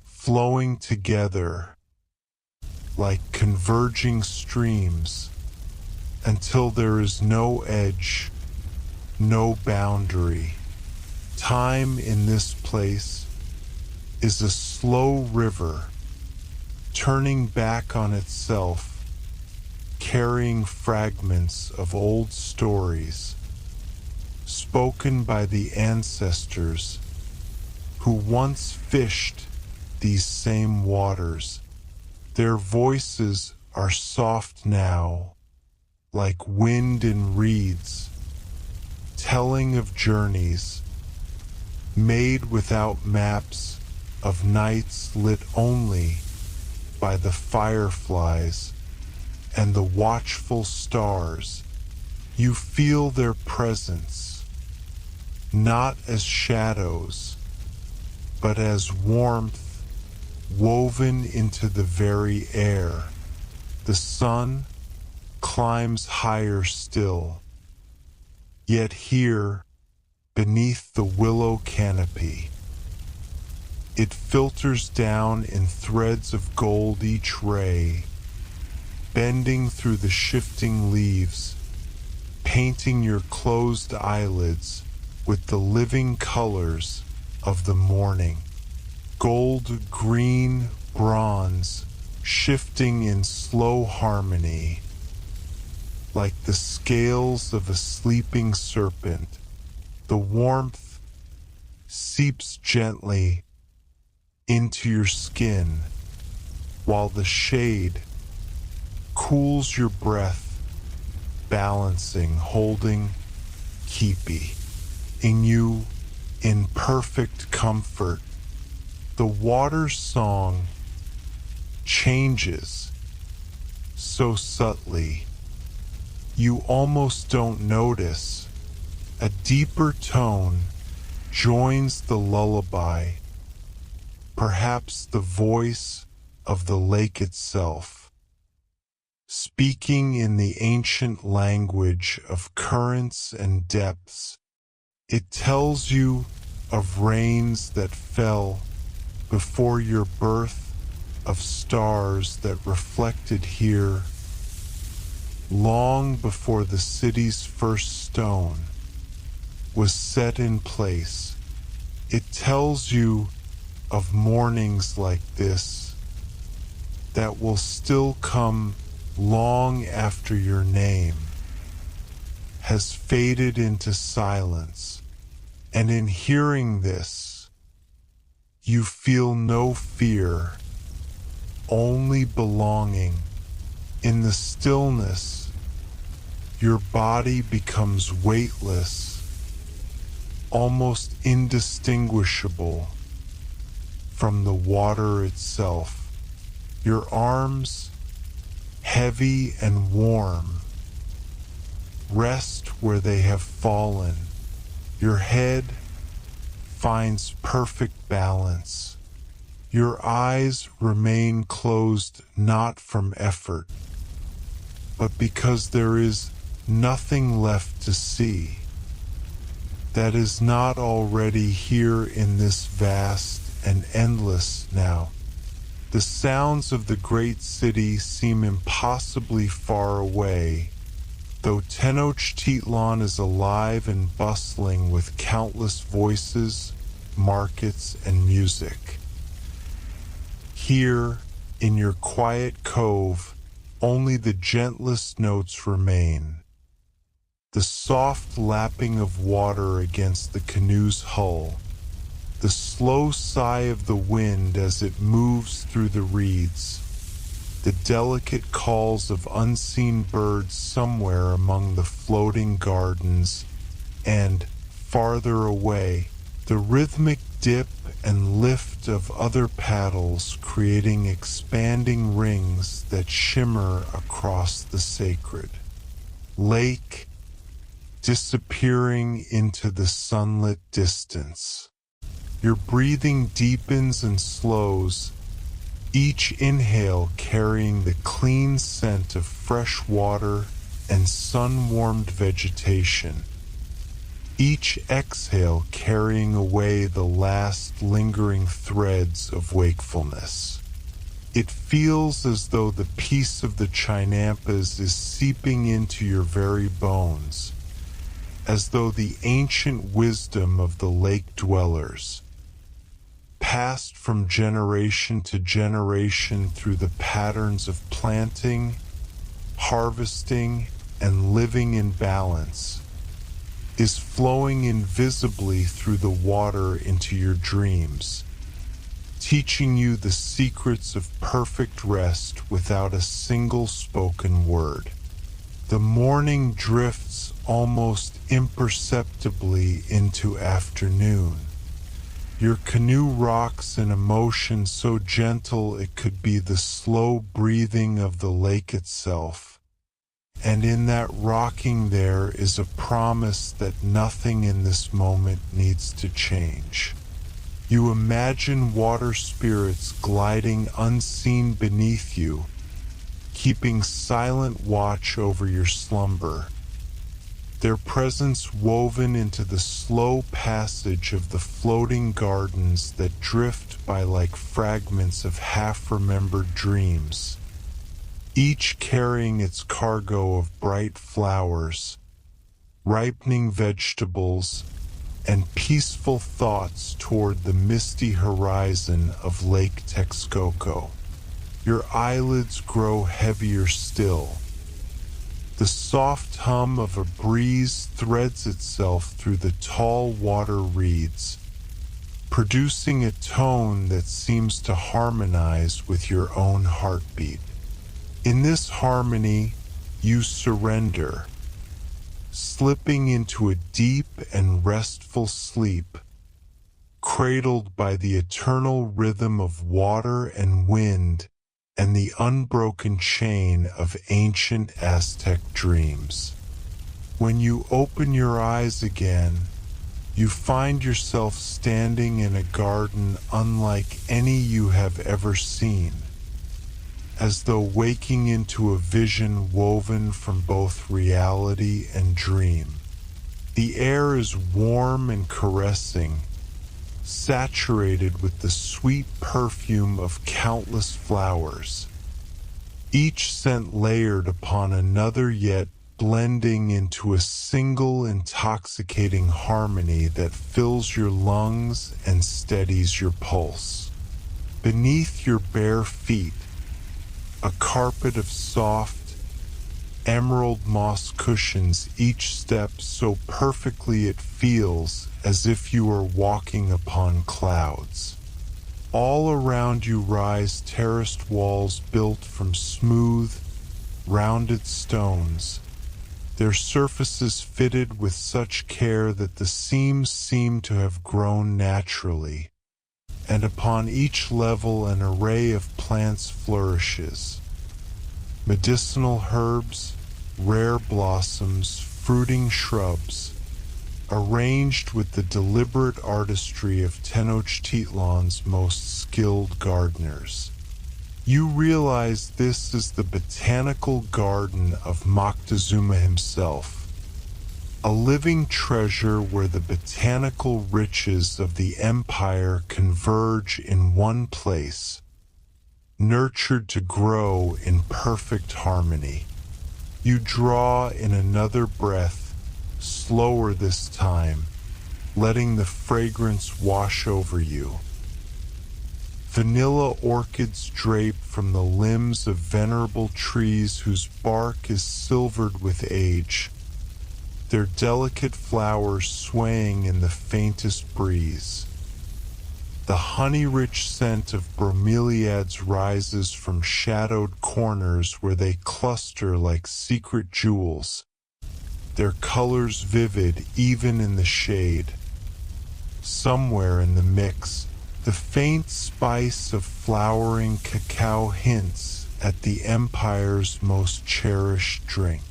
flowing together like converging streams until there is no edge, no boundary. Time in this place is a slow river turning back on itself, carrying fragments of old stories spoken by the ancestors who once fished these same waters. Their voices are soft now, like wind in reeds, telling of journeys made without maps, of nights lit only by the fireflies and the watchful stars. You feel their presence, not as shadows, but as warmth woven into the very air. The sun climbs higher still, yet here, beneath the willow canopy, it filters down in threads of gold each ray, bending through the shifting leaves, painting your closed eyelids with the living colors of the morning. Gold, green, bronze, shifting in slow harmony, like the scales of a sleeping serpent. The warmth seeps gently into your skin, while the shade cools your breath, balancing, holding, keeping you in perfect comfort. The water's song changes so subtly, you almost don't notice. A deeper tone joins the lullaby, perhaps the voice of the lake itself, speaking in the ancient language of currents and depths. It tells you of rains that fell before your birth, of stars that reflected here long before the city's first stone was set in place. It tells you of mornings like this that will still come long after your name has faded into silence. And in hearing this, you feel no fear, only belonging. In the stillness, your body becomes weightless, almost indistinguishable from the water itself. Your arms, heavy and warm, rest where they have fallen. Your head finds perfect balance. Your eyes remain closed not from effort, but because there is nothing left to see that is not already here in this vast and endless now. The sounds of the great city seem impossibly far away, though Tenochtitlan is alive and bustling with countless voices, markets, and music. Here, in your quiet cove, only the gentlest notes remain. The soft lapping of water against the canoe's hull, the slow sigh of the wind as it moves through the reeds, the delicate calls of unseen birds somewhere among the floating gardens, and, farther away, the rhythmic dip and lift of other paddles creating expanding rings that shimmer across the sacred lake, disappearing into the sunlit distance. Your breathing deepens and slows, each inhale carrying the clean scent of fresh water and sun-warmed vegetation, each exhale carrying away the last lingering threads of wakefulness. It feels as though the peace of the Chinampas is seeping into your very bones, as though the ancient wisdom of the lake dwellers, passed from generation to generation through the patterns of planting, harvesting, and living in balance, is flowing invisibly through the water into your dreams, teaching you the secrets of perfect rest without a single spoken word. The morning drifts almost imperceptibly into afternoon. Your canoe rocks in a motion so gentle it could be the slow breathing of the lake itself. And in that rocking there is a promise that nothing in this moment needs to change. You imagine water spirits gliding unseen beneath you, keeping silent watch over your slumber, their presence woven into the slow passage of the floating gardens that drift by like fragments of half-remembered dreams, each carrying its cargo of bright flowers, ripening vegetables, and peaceful thoughts toward the misty horizon of Lake Texcoco. Your eyelids grow heavier still. The soft hum of a breeze threads itself through the tall water reeds, producing a tone that seems to harmonize with your own heartbeat. In this harmony, you surrender, slipping into a deep and restful sleep, cradled by the eternal rhythm of water and wind and the unbroken chain of ancient Aztec dreams. When you open your eyes again, you find yourself standing in a garden unlike any you have ever seen, as though waking into a vision woven from both reality and dream. The air is warm and caressing, saturated with the sweet perfume of countless flowers, each scent layered upon another yet blending into a single intoxicating harmony that fills your lungs and steadies your pulse. Beneath your bare feet, a carpet of soft, emerald moss cushions each step so perfectly it feels as if you are walking upon clouds. All around you rise terraced walls built from smooth, rounded stones, their surfaces fitted with such care that the seams seem to have grown naturally, and upon each level an array of plants flourishes. Medicinal herbs, rare blossoms, fruiting shrubs, arranged with the deliberate artistry of Tenochtitlan's most skilled gardeners. You realize this is the botanical garden of Moctezuma himself, a living treasure where the botanical riches of the empire converge in one place, nurtured to grow in perfect harmony. You draw in another breath, slower this time, letting the fragrance wash over you. Vanilla orchids drape from the limbs of venerable trees whose bark is silvered with age, their delicate flowers swaying in the faintest breeze. The honey-rich scent of bromeliads rises from shadowed corners where they cluster like secret jewels, their colors vivid even in the shade. Somewhere in the mix, the faint spice of flowering cacao hints at the empire's most cherished drink.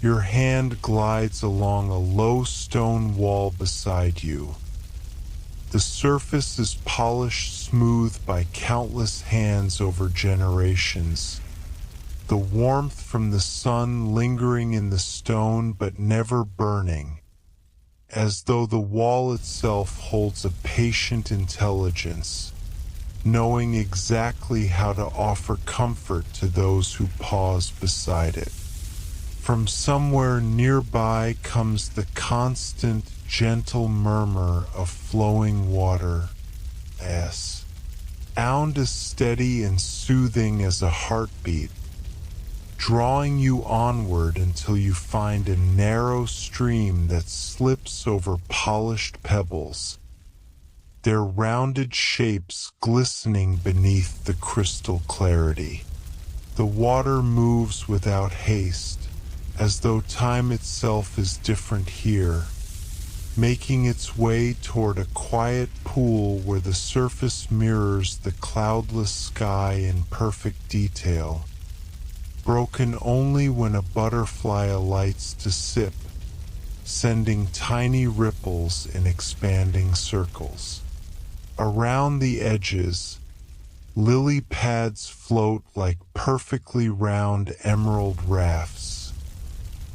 Your hand glides along a low stone wall beside you. The surface is polished smooth by countless hands over generations, the warmth from the sun lingering in the stone but never burning, as though the wall itself holds a patient intelligence, knowing exactly how to offer comfort to those who pause beside it. From somewhere nearby comes the constant, gentle murmur of flowing water. Sound as steady and soothing as a heartbeat, drawing you onward until you find a narrow stream that slips over polished pebbles, their rounded shapes glistening beneath the crystal clarity. The water moves without haste, as though time itself is different here, making its way toward a quiet pool where the surface mirrors the cloudless sky in perfect detail, broken only when a butterfly alights to sip, sending tiny ripples in expanding circles. Around the edges, lily pads float like perfectly round emerald rafts,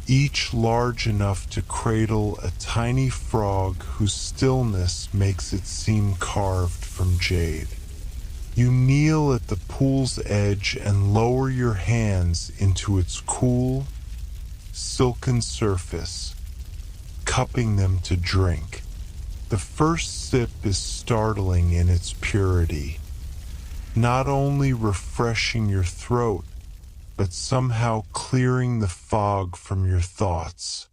each large enough to cradle a tiny frog whose stillness makes it seem carved from jade. You kneel at the pool's edge and lower your hands into its cool, silken surface, cupping them to drink. The first sip is startling in its purity, not only refreshing your throat, but somehow clearing the fog from your thoughts,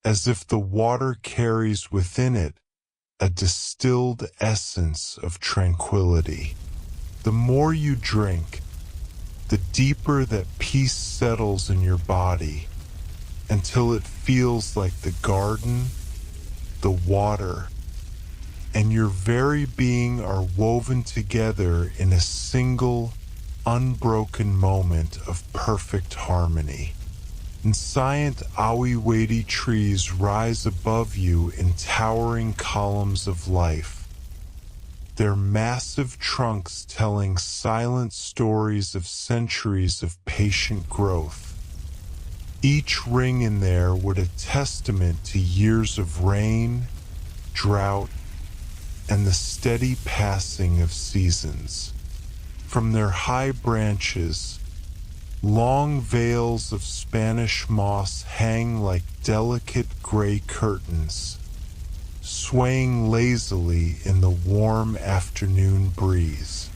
as if the water carries within it a distilled essence of tranquility. The more you drink, the deeper that peace settles in your body, until it feels like the garden, the water, and your very being are woven together in a single, unbroken moment of perfect harmony. Giant awi-wadi trees rise above you in towering columns of life, their massive trunks telling silent stories of centuries of patient growth. Each ring in there would a testament to years of rain, drought, and the steady passing of seasons. From their high branches, long veils of Spanish moss hang like delicate gray curtains, swaying lazily in the warm afternoon breeze.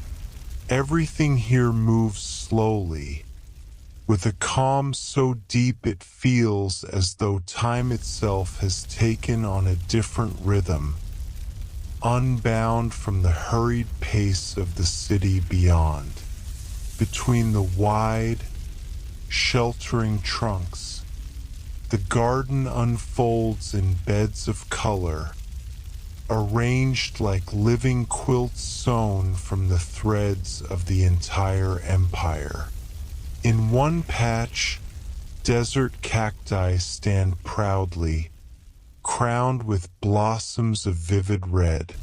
Everything here moves slowly, with a calm so deep it feels as though time itself has taken on a different rhythm, unbound from the hurried pace of the city beyond. Between the wide, sheltering trunks, the garden unfolds in beds of color, arranged like living quilts sewn from the threads of the entire empire. In one patch, desert cacti stand proudly, crowned with blossoms of vivid red,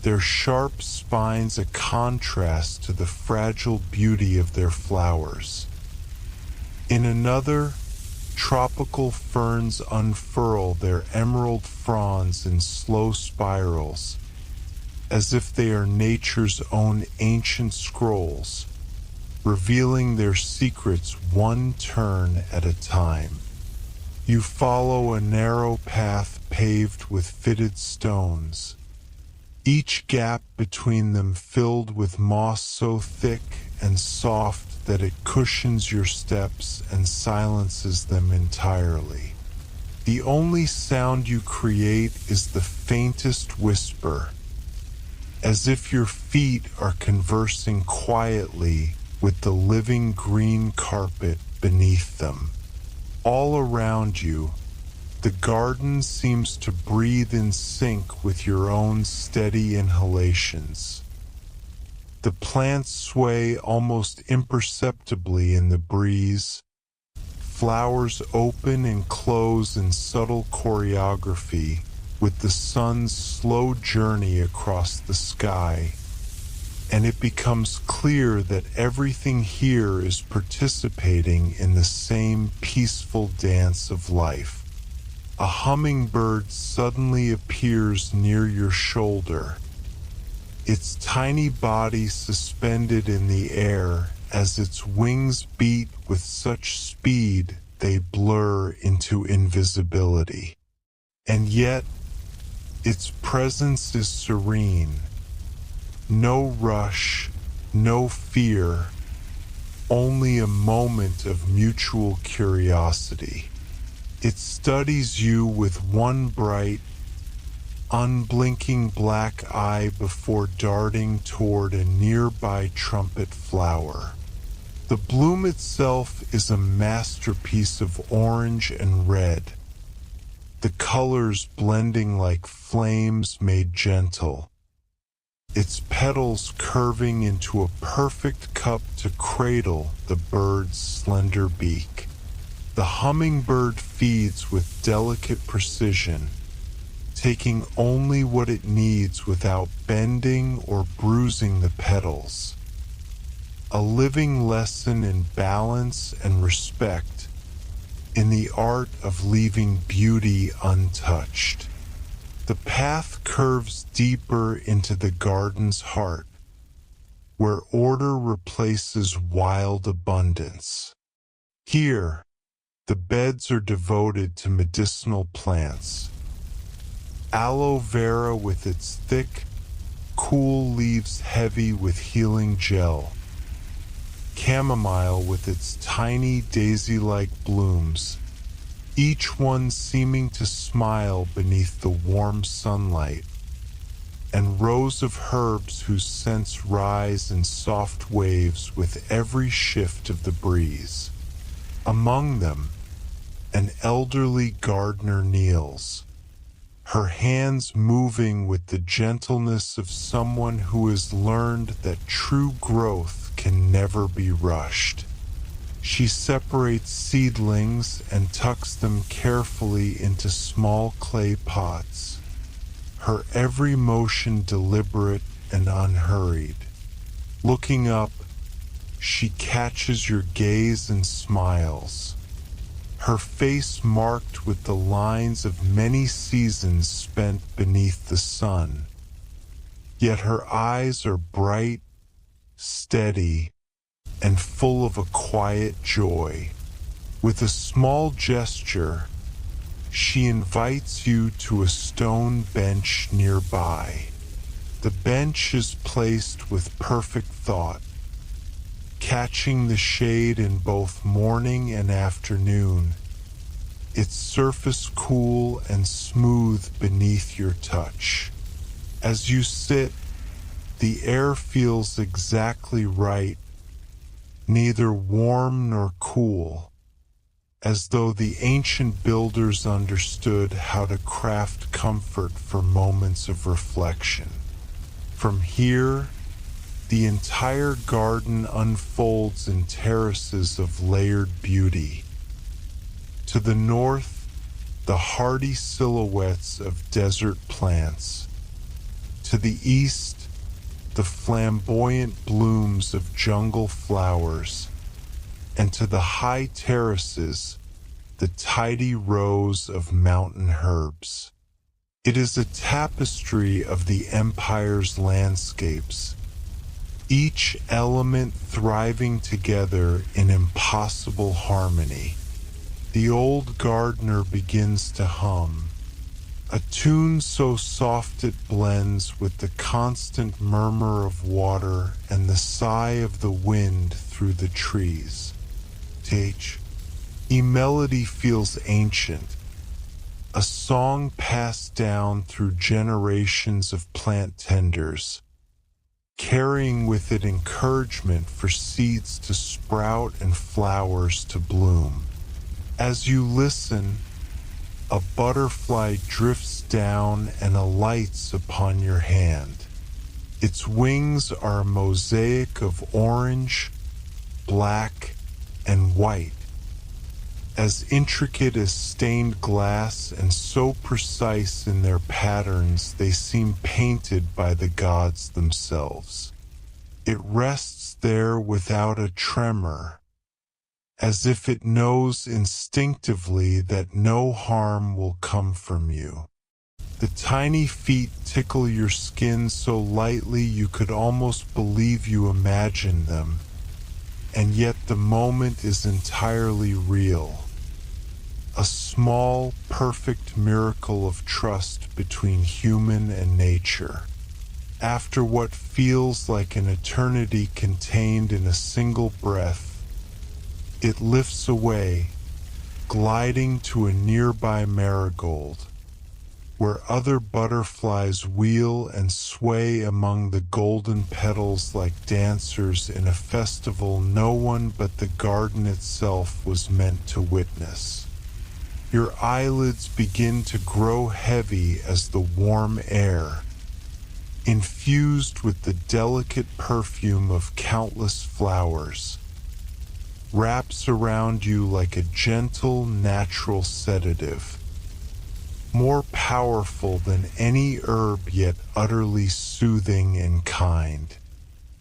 their sharp spines a contrast to the fragile beauty of their flowers. In another, tropical ferns unfurl their emerald fronds in slow spirals, as if they are nature's own ancient scrolls, revealing their secrets one turn at a time. You follow a narrow path paved with fitted stones, each gap between them filled with moss so thick and soft that it cushions your steps and silences them entirely. The only sound you create is the faintest whisper, as if your feet are conversing quietly with the living green carpet beneath them. All around you, the garden seems to breathe in sync with your own steady inhalations. The plants sway almost imperceptibly in the breeze. Flowers open and close in subtle choreography with the sun's slow journey across the sky. And it becomes clear that everything here is participating in the same peaceful dance of life. A hummingbird suddenly appears near your shoulder, its tiny body suspended in the air as its wings beat with such speed they blur into invisibility. And yet, its presence is serene. No rush, no fear, only a moment of mutual curiosity. It studies you with one bright, unblinking black eye before darting toward a nearby trumpet flower. The bloom itself is a masterpiece of orange and red, the colors blending like flames made gentle, its petals curving into a perfect cup to cradle the bird's slender beak. The hummingbird feeds with delicate precision, taking only what it needs without bending or bruising the petals. A living lesson in balance and respect, in the art of leaving beauty untouched. The path curves deeper into the garden's heart, where order replaces wild abundance. Here, the beds are devoted to medicinal plants. Aloe vera with its thick, cool leaves heavy with healing gel. Chamomile with its tiny daisy-like blooms, each one seeming to smile beneath the warm sunlight, and rows of herbs whose scents rise in soft waves with every shift of the breeze. Among them, an elderly gardener kneels, her hands moving with the gentleness of someone who has learned that true growth can never be rushed. She separates seedlings and tucks them carefully into small clay pots, her every motion deliberate and unhurried. Looking up, she catches your gaze and smiles, her face marked with the lines of many seasons spent beneath the sun. Yet her eyes are bright, steady, and full of a quiet joy. With a small gesture, she invites you to a stone bench nearby. The bench is placed with perfect thought, catching the shade in both morning and afternoon, its surface cool and smooth beneath your touch. As you sit, the air feels exactly right, neither warm nor cool, as though the ancient builders understood how to craft comfort for moments of reflection. From here, the entire garden unfolds in terraces of layered beauty. To the north, the hardy silhouettes of desert plants. To the east, the flamboyant blooms of jungle flowers, and to the high terraces, the tidy rows of mountain herbs. It is a tapestry of the empire's landscapes, each element thriving together in impossible harmony. The old gardener begins to hum, a tune so soft it blends with the constant murmur of water and the sigh of the wind through the trees. A melody feels ancient, a song passed down through generations of plant tenders, carrying with it encouragement for seeds to sprout and flowers to bloom. As you listen, a butterfly drifts down and alights upon your hand. Its wings are a mosaic of orange, black, and white, as intricate as stained glass and so precise in their patterns they seem painted by the gods themselves. It rests there without a tremor, as if it knows instinctively that no harm will come from you. The tiny feet tickle your skin so lightly you could almost believe you imagined them, and yet the moment is entirely real. A small, perfect miracle of trust between human and nature. After what feels like an eternity contained in a single breath, it lifts away, gliding to a nearby marigold, where other butterflies wheel and sway among the golden petals like dancers in a festival no one but the garden itself was meant to witness. Your eyelids begin to grow heavy as the warm air, infused with the delicate perfume of countless flowers, wraps around you like a gentle, natural sedative, more powerful than any herb yet utterly soothing and kind.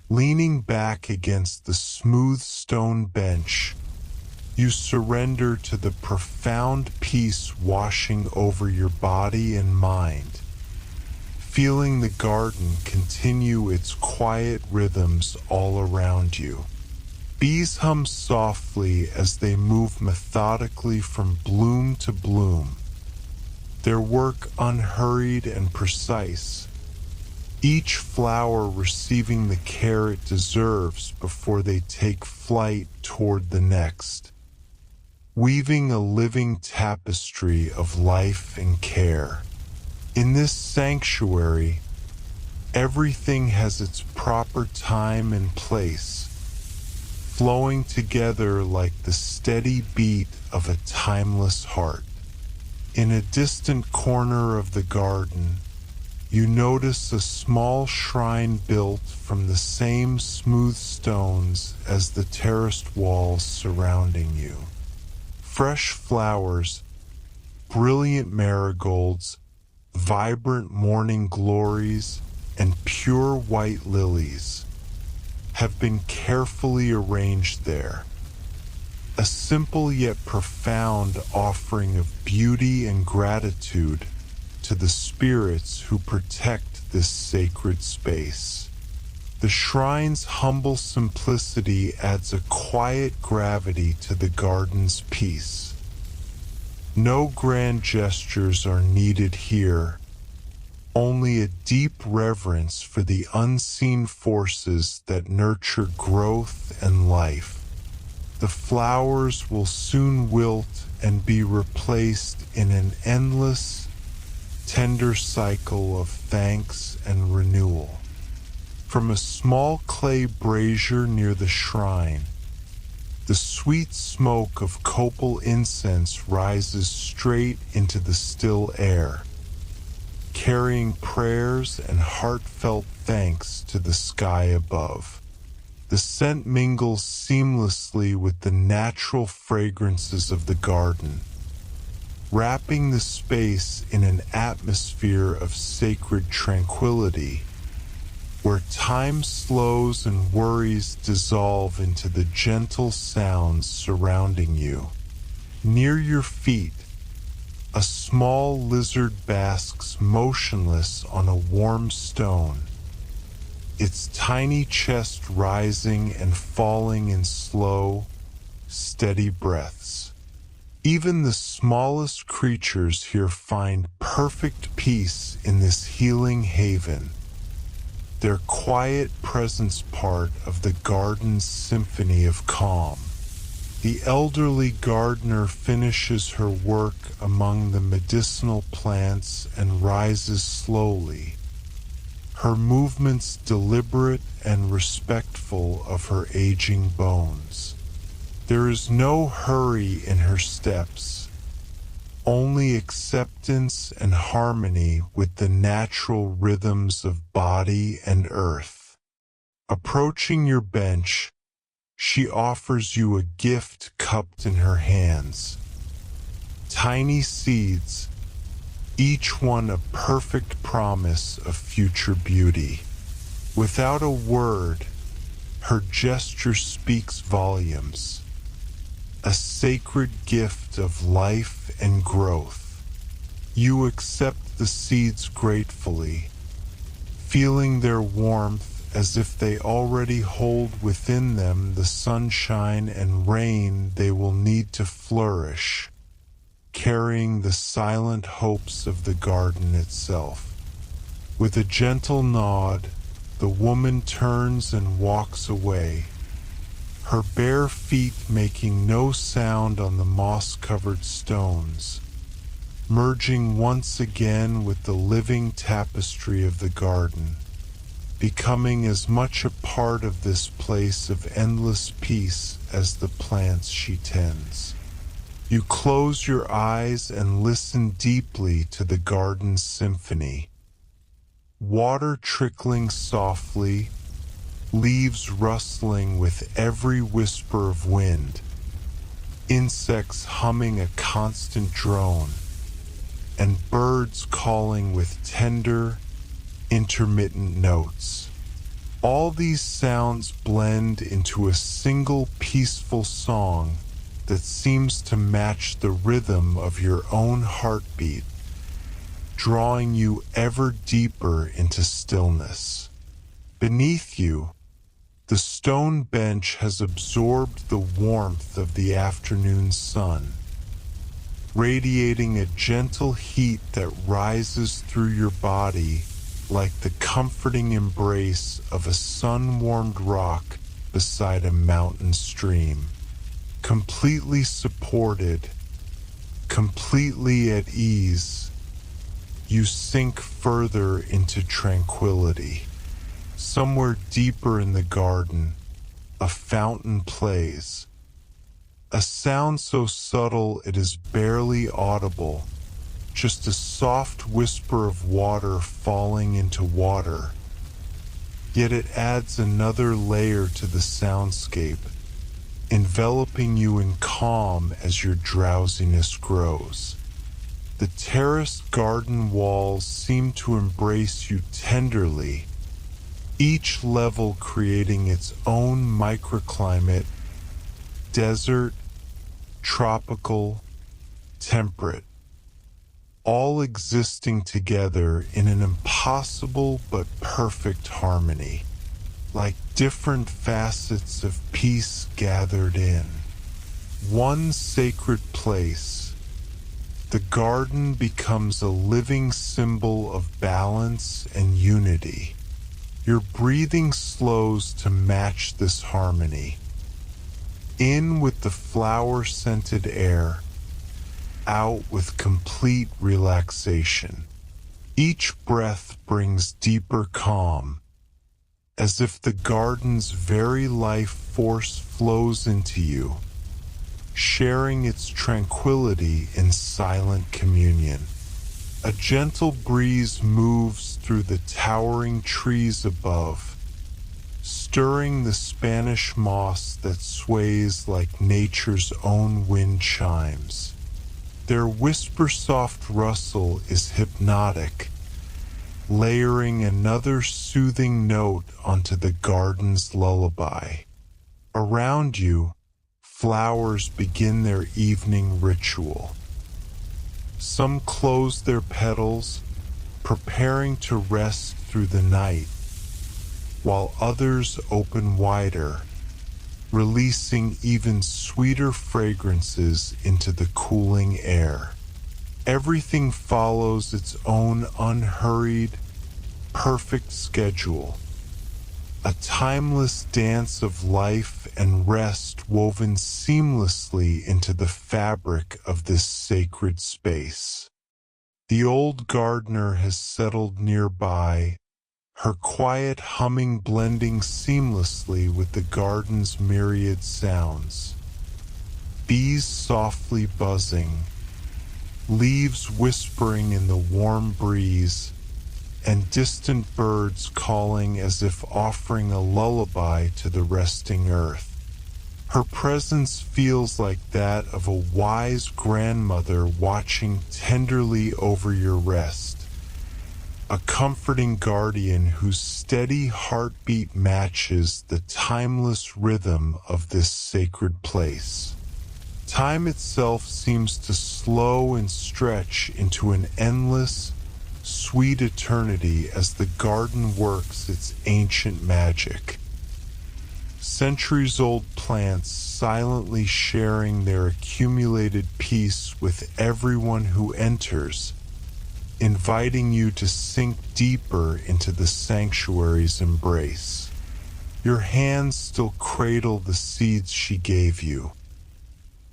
Leaning back against the smooth stone bench, you surrender to the profound peace washing over your body and mind, feeling the garden continue its quiet rhythms all around you. Bees hum softly as they move methodically from bloom to bloom, their work unhurried and precise, each flower receiving the care it deserves before they take flight toward the next, weaving a living tapestry of life and care. In this sanctuary, everything has its proper time and place, flowing together like the steady beat of a timeless heart. In a distant corner of the garden, you notice a small shrine built from the same smooth stones as the terraced walls surrounding you. Fresh flowers, brilliant marigolds, vibrant morning glories, and pure white lilies have been carefully arranged there. A simple yet profound offering of beauty and gratitude to the spirits who protect this sacred space. The shrine's humble simplicity adds a quiet gravity to the garden's peace. No grand gestures are needed here, only a deep reverence for the unseen forces that nurture growth and life. The flowers will soon wilt and be replaced in an endless, tender cycle of thanks and renewal. From a small clay brazier near the shrine, the sweet smoke of copal incense rises straight into the still air, carrying prayers and heartfelt thanks to the sky above. The scent mingles seamlessly with the natural fragrances of the garden, wrapping the space in an atmosphere of sacred tranquility, where time slows and worries dissolve into the gentle sounds surrounding you. Near your feet, A small lizard basks motionless on a warm stone, its tiny chest rising and falling in slow, steady breaths. Even the smallest creatures here find perfect peace in this healing haven, their quiet presence part of the garden's symphony of calm. The elderly gardener finishes her work among the medicinal plants and rises slowly, her movements deliberate and respectful of her aging bones. There is no hurry in her steps, only acceptance and harmony with the natural rhythms of body and earth. Approaching your bench, she offers you a gift cupped in her hands. Tiny seeds, each one a perfect promise of future beauty. Without a word, her gesture speaks volumes. A sacred gift of life and growth. You accept the seeds gratefully, feeling their warmth as if they already hold within them the sunshine and rain they will need to flourish, carrying the silent hopes of the garden itself. With a gentle nod, the woman turns and walks away, her bare feet making no sound on the moss-covered stones, merging once again with the living tapestry of the garden, becoming as much a part of this place of endless peace as the plants she tends. You close your eyes and listen deeply to the garden's symphony. Water trickling softly, leaves rustling with every whisper of wind, insects humming a constant drone, and birds calling with tender, intermittent notes. All these sounds blend into a single peaceful song that seems to match the rhythm of your own heartbeat, drawing you ever deeper into stillness. Beneath you, the stone bench has absorbed the warmth of the afternoon sun, radiating a gentle heat that rises through your body like the comforting embrace of a sun-warmed rock beside a mountain stream. Completely supported, completely at ease, you sink further into tranquility. Somewhere deeper in the garden, a fountain plays. A sound so subtle it is barely audible, just a soft whisper of water falling into water. Yet it adds another layer to the soundscape, enveloping you in calm as your drowsiness grows. The terraced garden walls seem to embrace you tenderly, each level creating its own microclimate, desert, tropical, temperate, all existing together in an impossible but perfect harmony, like different facets of peace gathered in one sacred place. The garden becomes a living symbol of balance and unity. Your breathing slows to match this harmony. In with the flower-scented air, out with complete relaxation. Each breath brings deeper calm, as if the garden's very life force flows into you, sharing its tranquility in silent communion. A gentle breeze moves through the towering trees above, stirring the Spanish moss that sways like nature's own wind chimes. Their whisper-soft rustle is hypnotic, layering another soothing note onto the garden's lullaby. Around you, flowers begin their evening ritual. Some close their petals, preparing to rest through the night, while others open wider, releasing even sweeter fragrances into the cooling air. Everything follows its own unhurried, perfect schedule, a timeless dance of life and rest woven seamlessly into the fabric of this sacred space. The old gardener has settled nearby, her quiet humming blending seamlessly with the garden's myriad sounds. Bees softly buzzing, leaves whispering in the warm breeze, and distant birds calling as if offering a lullaby to the resting earth. Her presence feels like that of a wise grandmother watching tenderly over your rest, a comforting guardian whose steady heartbeat matches the timeless rhythm of this sacred place. Time itself seems to slow and stretch into an endless, sweet eternity as the garden works its ancient magic. Centuries-old plants silently sharing their accumulated peace with everyone who enters, inviting you to sink deeper into the sanctuary's embrace. Your hands still cradle the seeds she gave you,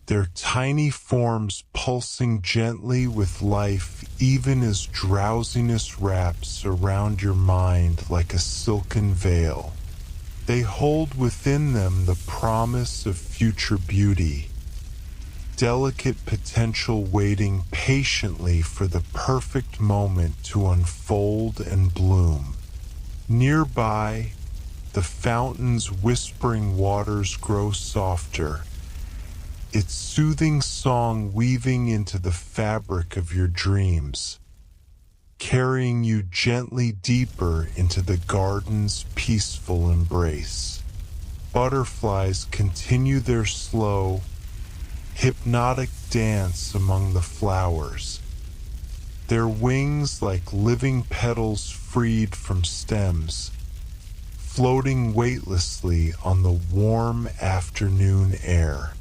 their tiny forms pulsing gently with life even as drowsiness wraps around your mind like a silken veil. They hold within them the promise of future beauty, delicate potential waiting patiently for the perfect moment to unfold and bloom. Nearby, the fountain's whispering waters grow softer, its soothing song weaving into the fabric of your dreams, carrying you gently deeper into the garden's peaceful embrace. Butterflies continue their slow, hypnotic dance among the flowers, their wings like living petals freed from stems, floating weightlessly on the warm afternoon air.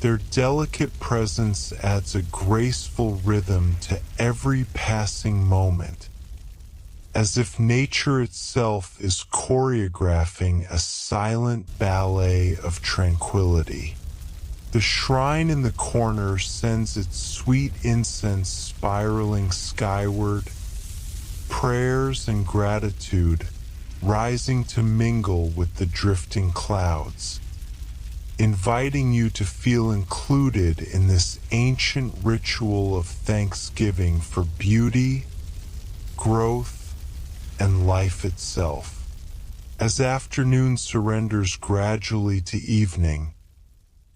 Their delicate presence adds a graceful rhythm to every passing moment, as if nature itself is choreographing a silent ballet of tranquility. The shrine in the corner sends its sweet incense spiraling skyward, prayers and gratitude rising to mingle with the drifting clouds, inviting you to feel included in this ancient ritual of thanksgiving for beauty, growth, and life itself. As afternoon surrenders gradually to evening,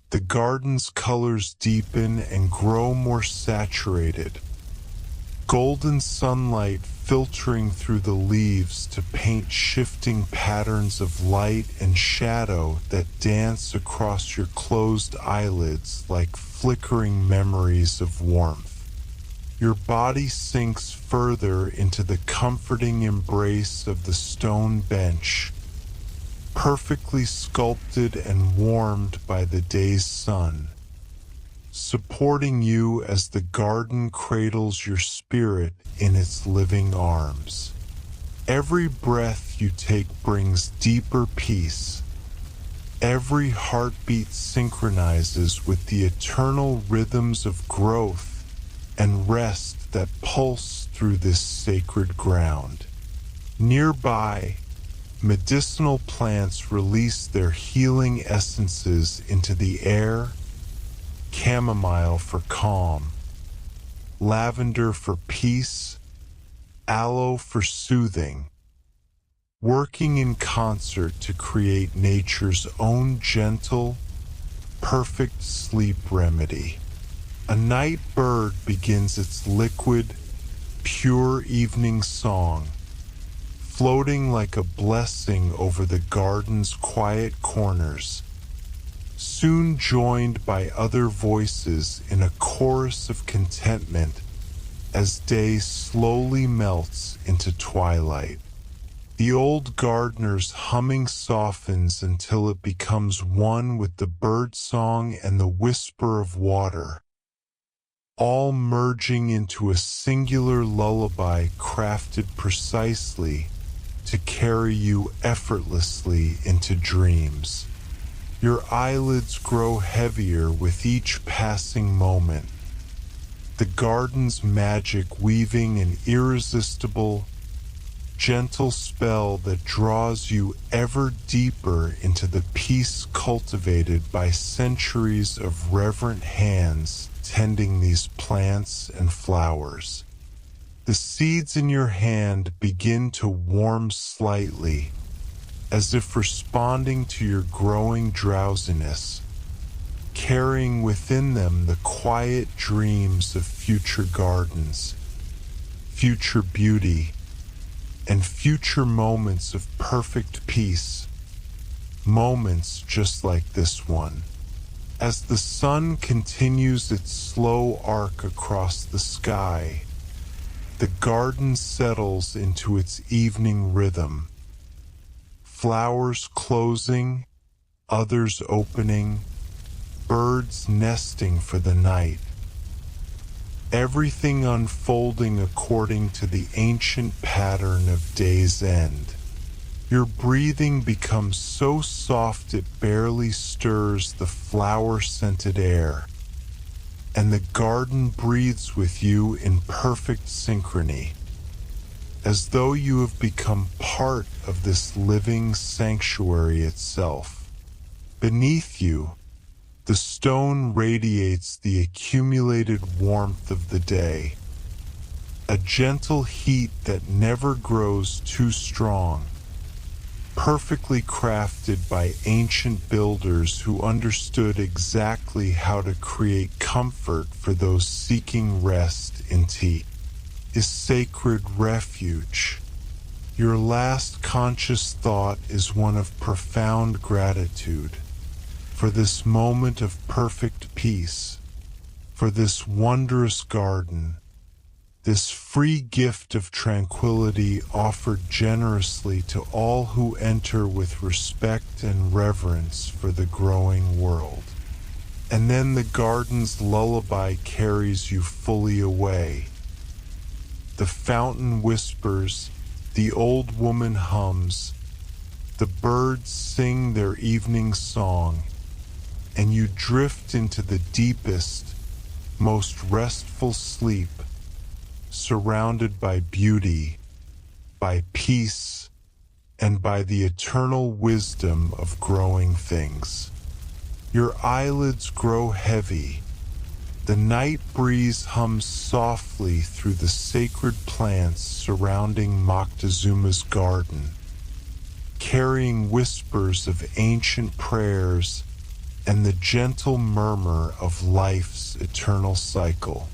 the garden's colors deepen and grow more saturated, golden sunlight filtering through the leaves to paint shifting patterns of light and shadow that dance across your closed eyelids like flickering memories of warmth. Your body sinks further into the comforting embrace of the stone bench, perfectly sculpted and warmed by the day's sun, supporting you as the garden cradles your spirit in its living arms. Every breath you take brings deeper peace. Every heartbeat synchronizes with the eternal rhythms of growth and rest that pulse through this sacred ground. Nearby, medicinal plants release their healing essences into the air, chamomile for calm, lavender for peace, aloe for soothing, working in concert to create nature's own gentle, perfect sleep remedy. A night bird begins its liquid, pure evening song, floating like a blessing over the garden's quiet corners, soon joined by other voices in a chorus of contentment as day slowly melts into twilight. The old gardener's humming softens until it becomes one with the bird song and the whisper of water, all merging into a singular lullaby crafted precisely to carry you effortlessly into dreams. Your eyelids grow heavier with each passing moment, the garden's magic weaving an irresistible, gentle spell that draws you ever deeper into the peace cultivated by centuries of reverent hands tending these plants and flowers. The seeds in your hand begin to warm slightly, as if responding to your growing drowsiness, carrying within them the quiet dreams of future gardens, future beauty, and future moments of perfect peace, moments just like this one. As the sun continues its slow arc across the sky, the garden settles into its evening rhythm, flowers closing, others opening, birds nesting for the night. Everything unfolding according to the ancient pattern of day's end. Your breathing becomes so soft it barely stirs the flower-scented air, and the garden breathes with you in perfect synchrony, as though you have become part of this living sanctuary itself. Beneath you, the stone radiates the accumulated warmth of the day, a gentle heat that never grows too strong, perfectly crafted by ancient builders who understood exactly how to create comfort for those seeking rest in tea. Is sacred refuge. Your last conscious thought is one of profound gratitude for this moment of perfect peace, for this wondrous garden, this free gift of tranquility offered generously to all who enter with respect and reverence for the growing world. And then the garden's lullaby carries you fully away. The fountain whispers, the old woman hums, the birds sing their evening song, and you drift into the deepest, most restful sleep, surrounded by beauty, by peace, and by the eternal wisdom of growing things. Your eyelids grow heavy. The night breeze hums softly through the sacred plants surrounding Moctezuma's garden, carrying whispers of ancient prayers and the gentle murmur of life's eternal cycle.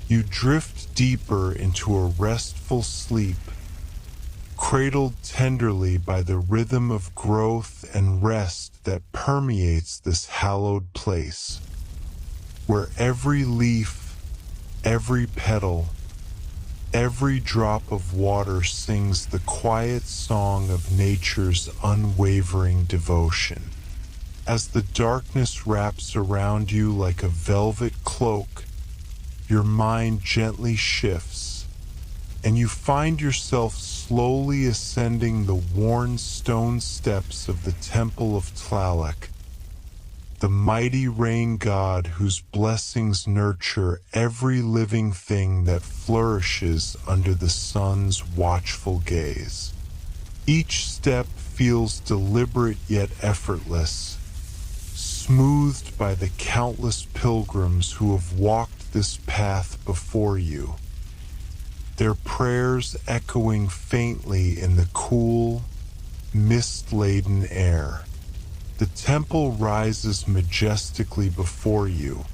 You drift deeper into a restful sleep, cradled tenderly by the rhythm of growth and rest that permeates this hallowed place, where every leaf, every petal, every drop of water sings the quiet song of nature's unwavering devotion. As the darkness wraps around you like a velvet cloak, your mind gently shifts, and you find yourself slowly ascending the worn stone steps of the Temple of Tlaloc, the mighty rain god whose blessings nurture every living thing that flourishes under the sun's watchful gaze. Each step feels deliberate yet effortless, smoothed by the countless pilgrims who have walked this path before you, their prayers echoing faintly in the cool, mist-laden air. The temple rises majestically before you,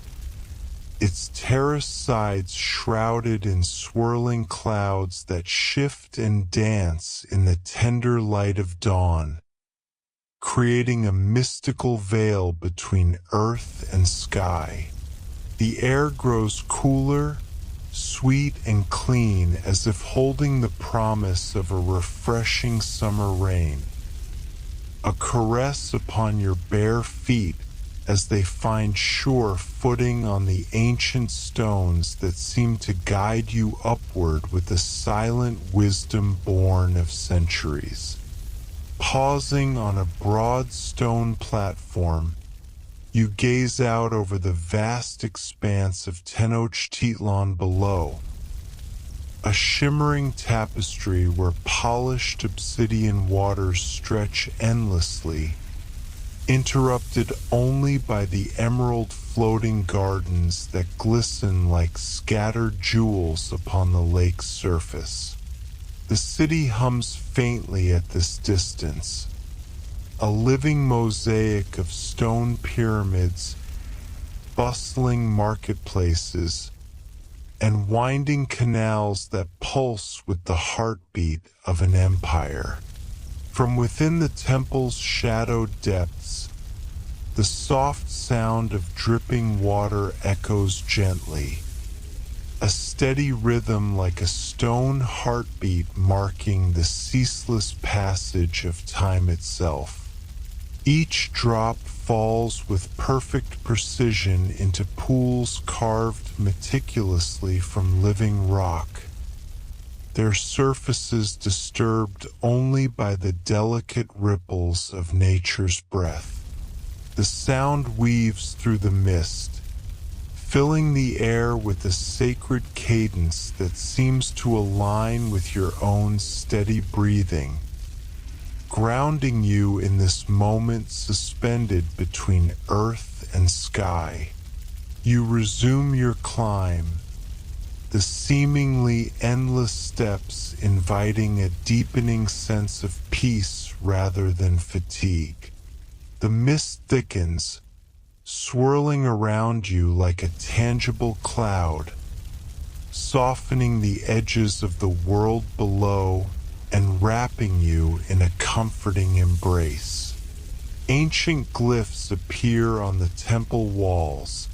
its terraced sides shrouded in swirling clouds that shift and dance in the tender light of dawn, creating a mystical veil between earth and sky. The air grows cooler, sweet and clean as if holding the promise of a refreshing summer rain. A caress upon your bare feet as they find sure footing on the ancient stones that seem to guide you upward with a silent wisdom born of centuries. Pausing on a broad stone platform, you gaze out over the vast expanse of Tenochtitlan below, a shimmering tapestry where polished obsidian waters stretch endlessly, interrupted only by the emerald floating gardens that glisten like scattered jewels upon the lake's surface. The city hums faintly at this distance, a living mosaic of stone pyramids, bustling marketplaces, and winding canals that pulse with the heartbeat of an empire. From within the temple's shadowed depths, the soft sound of dripping water echoes gently, a steady rhythm like a stone heartbeat marking the ceaseless passage of time itself. Each drop falls with perfect precision into pools carved meticulously from living rock, their surfaces disturbed only by the delicate ripples of nature's breath. The sound weaves through the mist, filling the air with a sacred cadence that seems to align with your own steady breathing, grounding you in this moment suspended between earth and sky. You resume your climb, the seemingly endless steps inviting a deepening sense of peace rather than fatigue. The mist thickens, swirling around you like a tangible cloud, softening the edges of the world below and wrapping you in a comforting embrace. Ancient glyphs appear on the temple walls,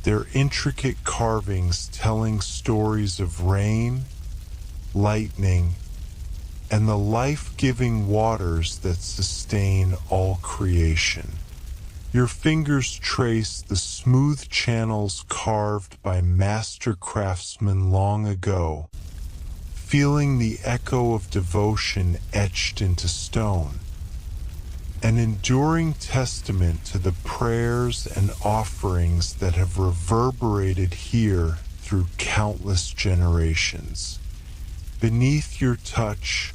their intricate carvings telling stories of rain, lightning, and the life-giving waters that sustain all creation. Your fingers trace the smooth channels carved by master craftsmen long ago, feeling the echo of devotion etched into stone, an enduring testament to the prayers and offerings that have reverberated here through countless generations. Beneath your touch,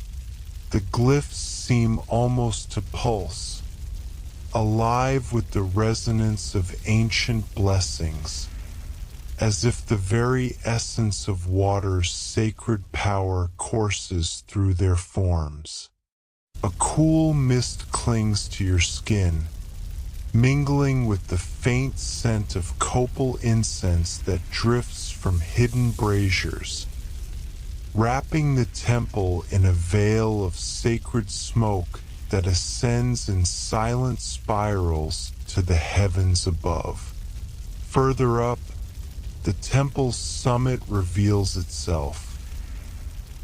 the glyphs seem almost to pulse, alive with the resonance of ancient blessings, as if the very essence of water's sacred power courses through their forms. A cool mist clings to your skin, mingling with the faint scent of copal incense that drifts from hidden braziers, wrapping the temple in a veil of sacred smoke that ascends in silent spirals to the heavens above. Further up, the temple's summit reveals itself,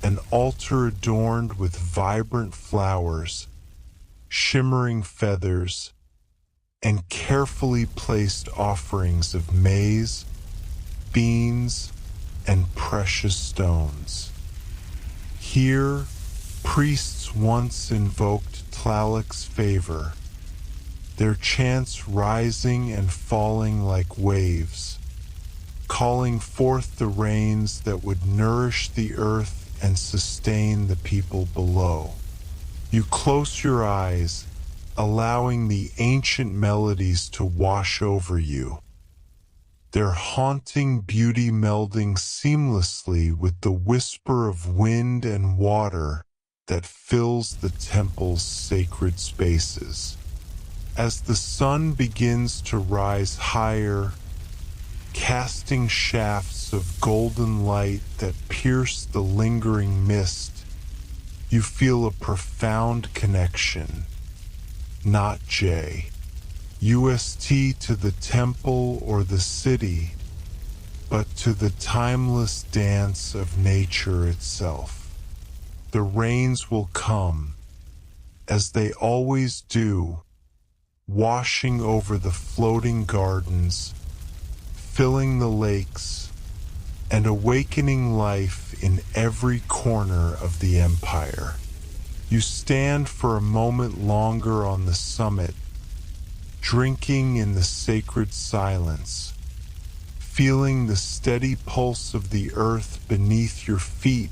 an altar adorned with vibrant flowers, shimmering feathers, and carefully placed offerings of maize, beans, and precious stones. Here, priests once invoked Tlaloc's favor, their chants rising and falling like waves, calling forth the rains that would nourish the earth and sustain the people below. You close your eyes, allowing the ancient melodies to wash over you, their haunting beauty melding seamlessly with the whisper of wind and water that fills the temple's sacred spaces. As the sun begins to rise higher, casting shafts of golden light that pierce the lingering mist, you feel a profound connection, not UST to the temple or the city, but to the timeless dance of nature itself. The rains will come, as they always do, washing over the floating gardens, filling the lakes, and awakening life in every corner of the empire. You stand for a moment longer on the summit, drinking in the sacred silence, feeling the steady pulse of the earth beneath your feet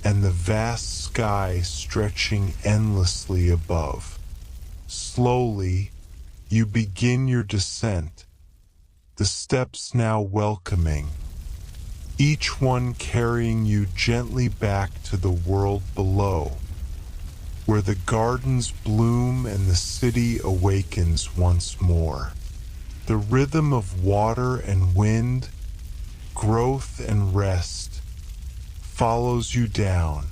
and the vast sky stretching endlessly above. Slowly, you begin your descent, the steps now welcoming, each one carrying you gently back to the world below, where the gardens bloom and the city awakens once more. The rhythm of water and wind, growth and rest, follows you down,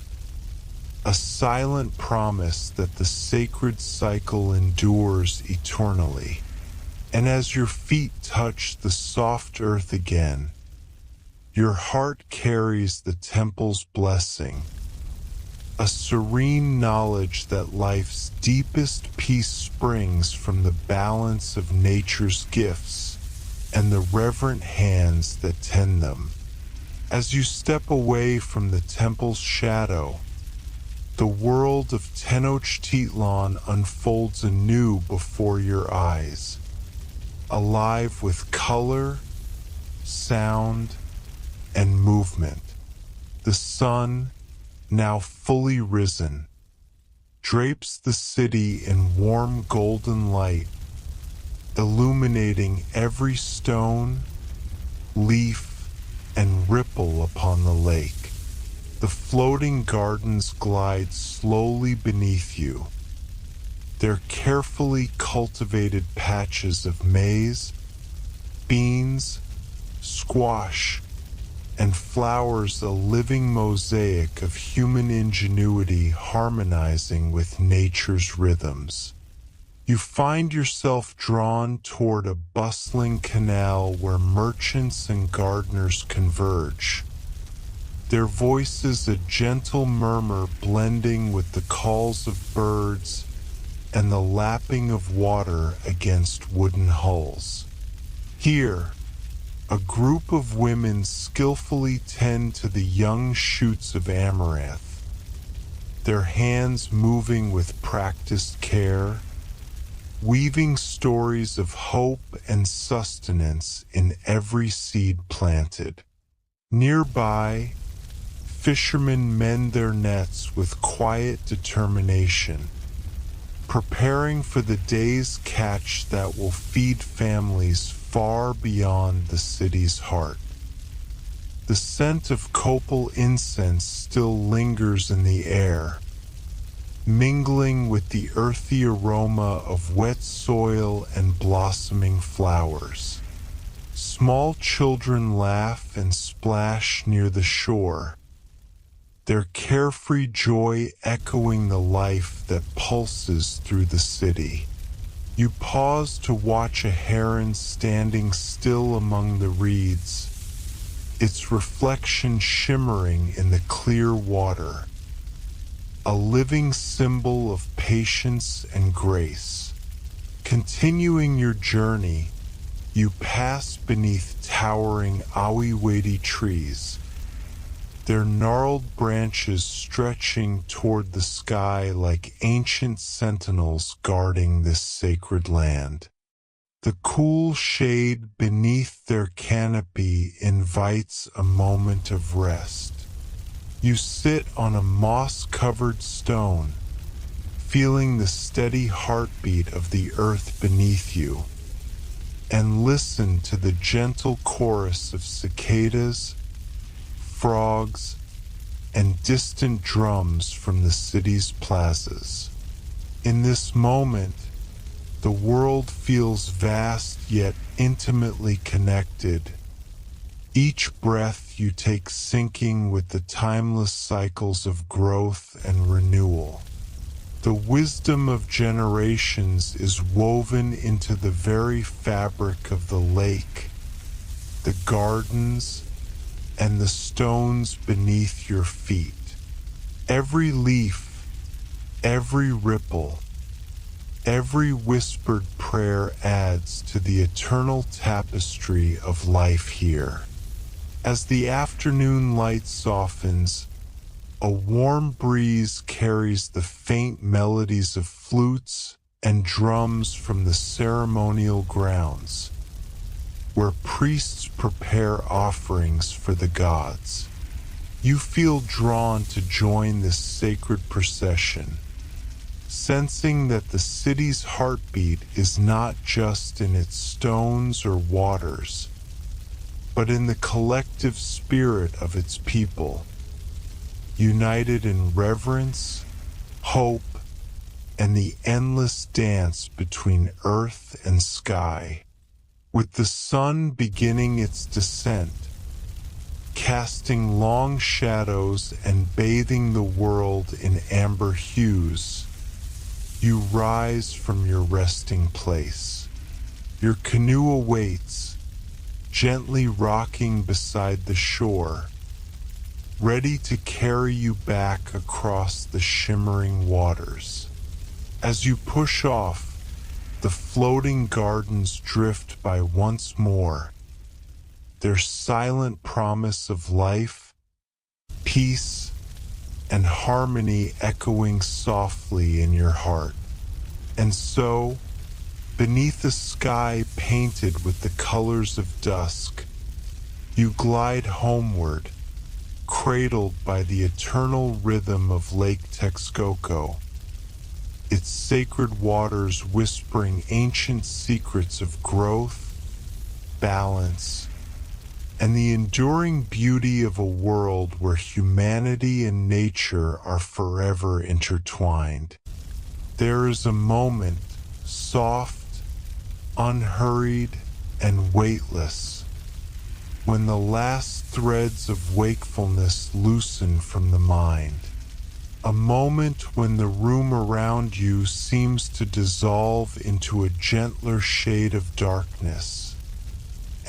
a silent promise that the sacred cycle endures eternally. And as your feet touch the soft earth again, your heart carries the temple's blessing, a serene knowledge that life's deepest peace springs from the balance of nature's gifts and the reverent hands that tend them. As you step away from the temple's shadow, the world of Tenochtitlan unfolds anew before your eyes, alive with color, sound, and movement. The sun, now fully risen, drapes the city in warm golden light, illuminating every stone, leaf, and ripple upon the lake. The floating gardens glide slowly beneath you, their carefully cultivated patches of maize, beans, squash, and flowers a living mosaic of human ingenuity harmonizing with nature's rhythms. You find yourself drawn toward a bustling canal where merchants and gardeners converge, their voices a gentle murmur blending with the calls of birds and the lapping of water against wooden hulls. Here, a group of women skillfully tend to the young shoots of amaranth, their hands moving with practiced care, weaving stories of hope and sustenance in every seed planted. Nearby, fishermen mend their nets with quiet determination, preparing for the day's catch that will feed families far beyond the city's heart. The scent of copal incense still lingers in the air, mingling with the earthy aroma of wet soil and blossoming flowers. Small children laugh and splash near the shore, their carefree joy echoing the life that pulses through the city. You pause to watch a heron standing still among the reeds, its reflection shimmering in the clear water, a living symbol of patience and grace. Continuing your journey, you pass beneath towering awiwedi trees, their gnarled branches stretching toward the sky like ancient sentinels guarding this sacred land. The cool shade beneath their canopy invites a moment of rest. You sit on a moss-covered stone, feeling the steady heartbeat of the earth beneath you, and listen to the gentle chorus of cicadas, frogs, and distant drums from the city's plazas. In this moment, the world feels vast yet intimately connected, each breath you take syncing with the timeless cycles of growth and renewal. The wisdom of generations is woven into the very fabric of the lake, the gardens, and the stones beneath your feet. Every leaf, every ripple, every whispered prayer adds to the eternal tapestry of life here. As the afternoon light softens, a warm breeze carries the faint melodies of flutes and drums from the ceremonial grounds, where priests prepare offerings for the gods. You feel drawn to join this sacred procession, sensing that the city's heartbeat is not just in its stones or waters, but in the collective spirit of its people, united in reverence, hope, and the endless dance between earth and sky. With the sun beginning its descent, casting long shadows and bathing the world in amber hues, you rise from your resting place. Your canoe awaits, gently rocking beside the shore, ready to carry you back across the shimmering waters. As you push off, the floating gardens drift by once more, their silent promise of life, peace, and harmony echoing softly in your heart. And so, beneath a sky painted with the colors of dusk, you glide homeward, cradled by the eternal rhythm of Lake Texcoco, its sacred waters whispering ancient secrets of growth, balance, and the enduring beauty of a world where humanity and nature are forever intertwined. There is a moment, soft, unhurried, and weightless, when the last threads of wakefulness loosen from the mind. A moment when the room around you seems to dissolve into a gentler shade of darkness,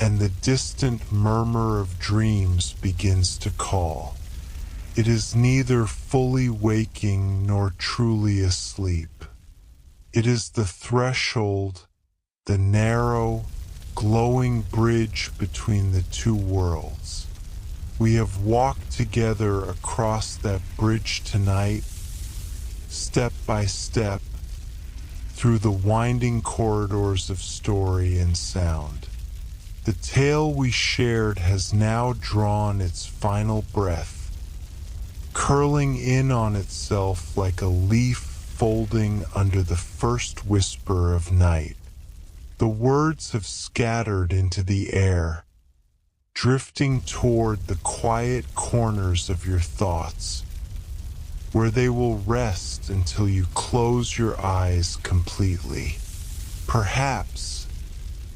and the distant murmur of dreams begins to call. It is neither fully waking nor truly asleep. It is the threshold, the narrow, glowing bridge between the two worlds. We have walked together across that bridge tonight, step by step, through the winding corridors of story and sound. The tale we shared has now drawn its final breath, curling in on itself like a leaf folding under the first whisper of night. The words have scattered into the air, drifting toward the quiet corners of your thoughts, where they will rest until you close your eyes completely. Perhaps,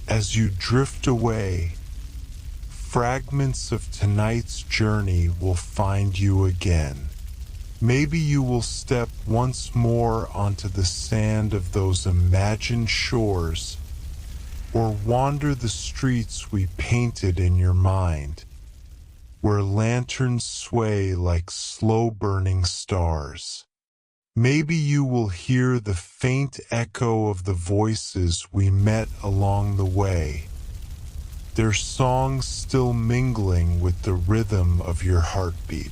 as you drift away, fragments of tonight's journey will find you again. Maybe you will step once more onto the sand of those imagined shores, or wander the streets we painted in your mind, where lanterns sway like slow-burning stars. Maybe you will hear the faint echo of the voices we met along the way, their songs still mingling with the rhythm of your heartbeat.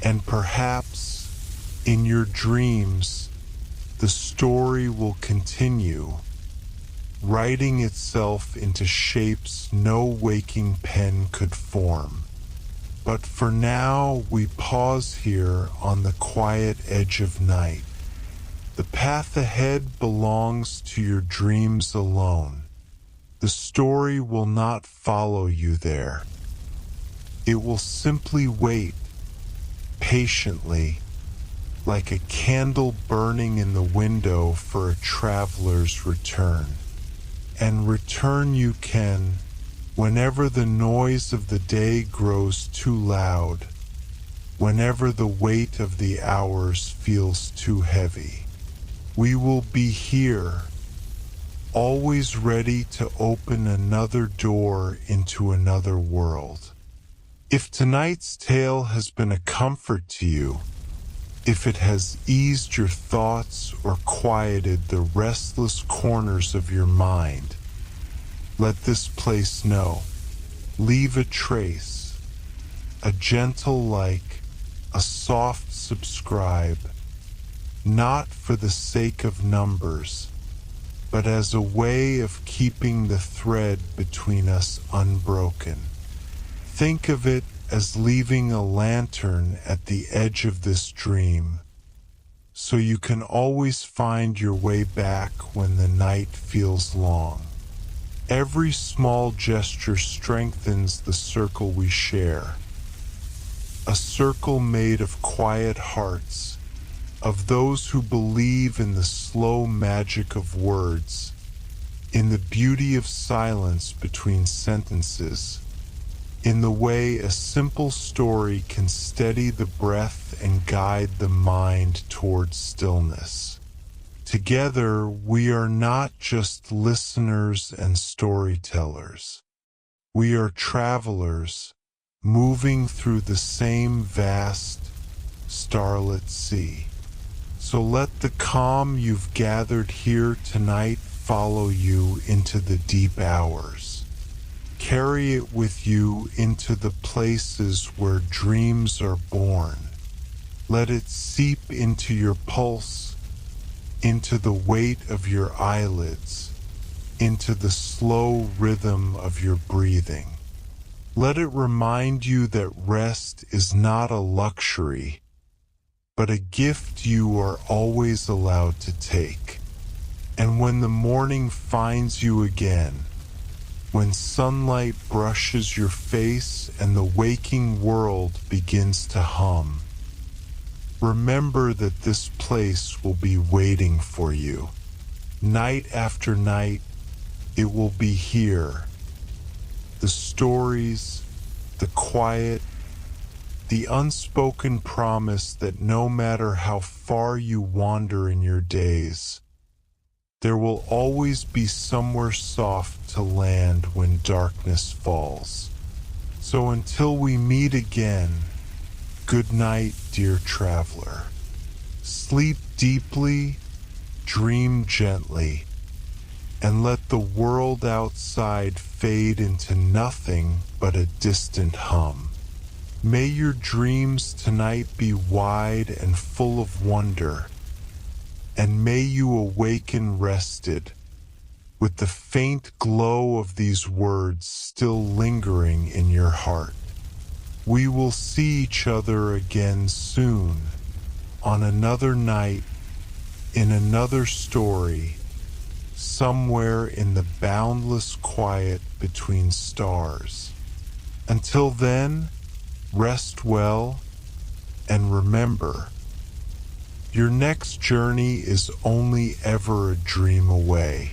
And perhaps, in your dreams, the story will continue, writing itself into shapes no waking pen could form. But for now, we pause here on the quiet edge of night. The path ahead belongs to your dreams alone. The story will not follow you there. It will simply wait, patiently, like a candle burning in the window for a traveler's return. And return you can, whenever the noise of the day grows too loud, whenever the weight of the hours feels too heavy. We will be here, always ready to open another door into another world. If tonight's tale has been a comfort to you, if it has eased your thoughts or quieted the restless corners of your mind, let this place know. Leave a trace, a gentle like, a soft subscribe, not for the sake of numbers, but as a way of keeping the thread between us unbroken. Think of it as leaving a lantern at the edge of this dream, so you can always find your way back when the night feels long. Every small gesture strengthens the circle we share, a circle made of quiet hearts, of those who believe in the slow magic of words, in the beauty of silence between sentences, in the way a simple story can steady the breath and guide the mind towards stillness. Together, we are not just listeners and storytellers. We are travelers, moving through the same vast, starlit sea. So let the calm you've gathered here tonight follow you into the deep hours. Carry it with you into the places where dreams are born. Let it seep into your pulse, into the weight of your eyelids, into the slow rhythm of your breathing. Let it remind you that rest is not a luxury, but a gift you are always allowed to take. And when the morning finds you again, when sunlight brushes your face and the waking world begins to hum, remember that this place will be waiting for you. Night after night, it will be here. The stories, the quiet, the unspoken promise that no matter how far you wander in your days, there will always be somewhere soft to land when darkness falls. So until we meet again, good night, dear traveler. Sleep deeply, dream gently, and let the world outside fade into nothing but a distant hum. May your dreams tonight be wide and full of wonder, and may you awaken rested, with the faint glow of these words still lingering in your heart. We will see each other again soon, on another night, in another story, somewhere in the boundless quiet between stars. Until then, rest well, and remember, your next journey is only ever a dream away.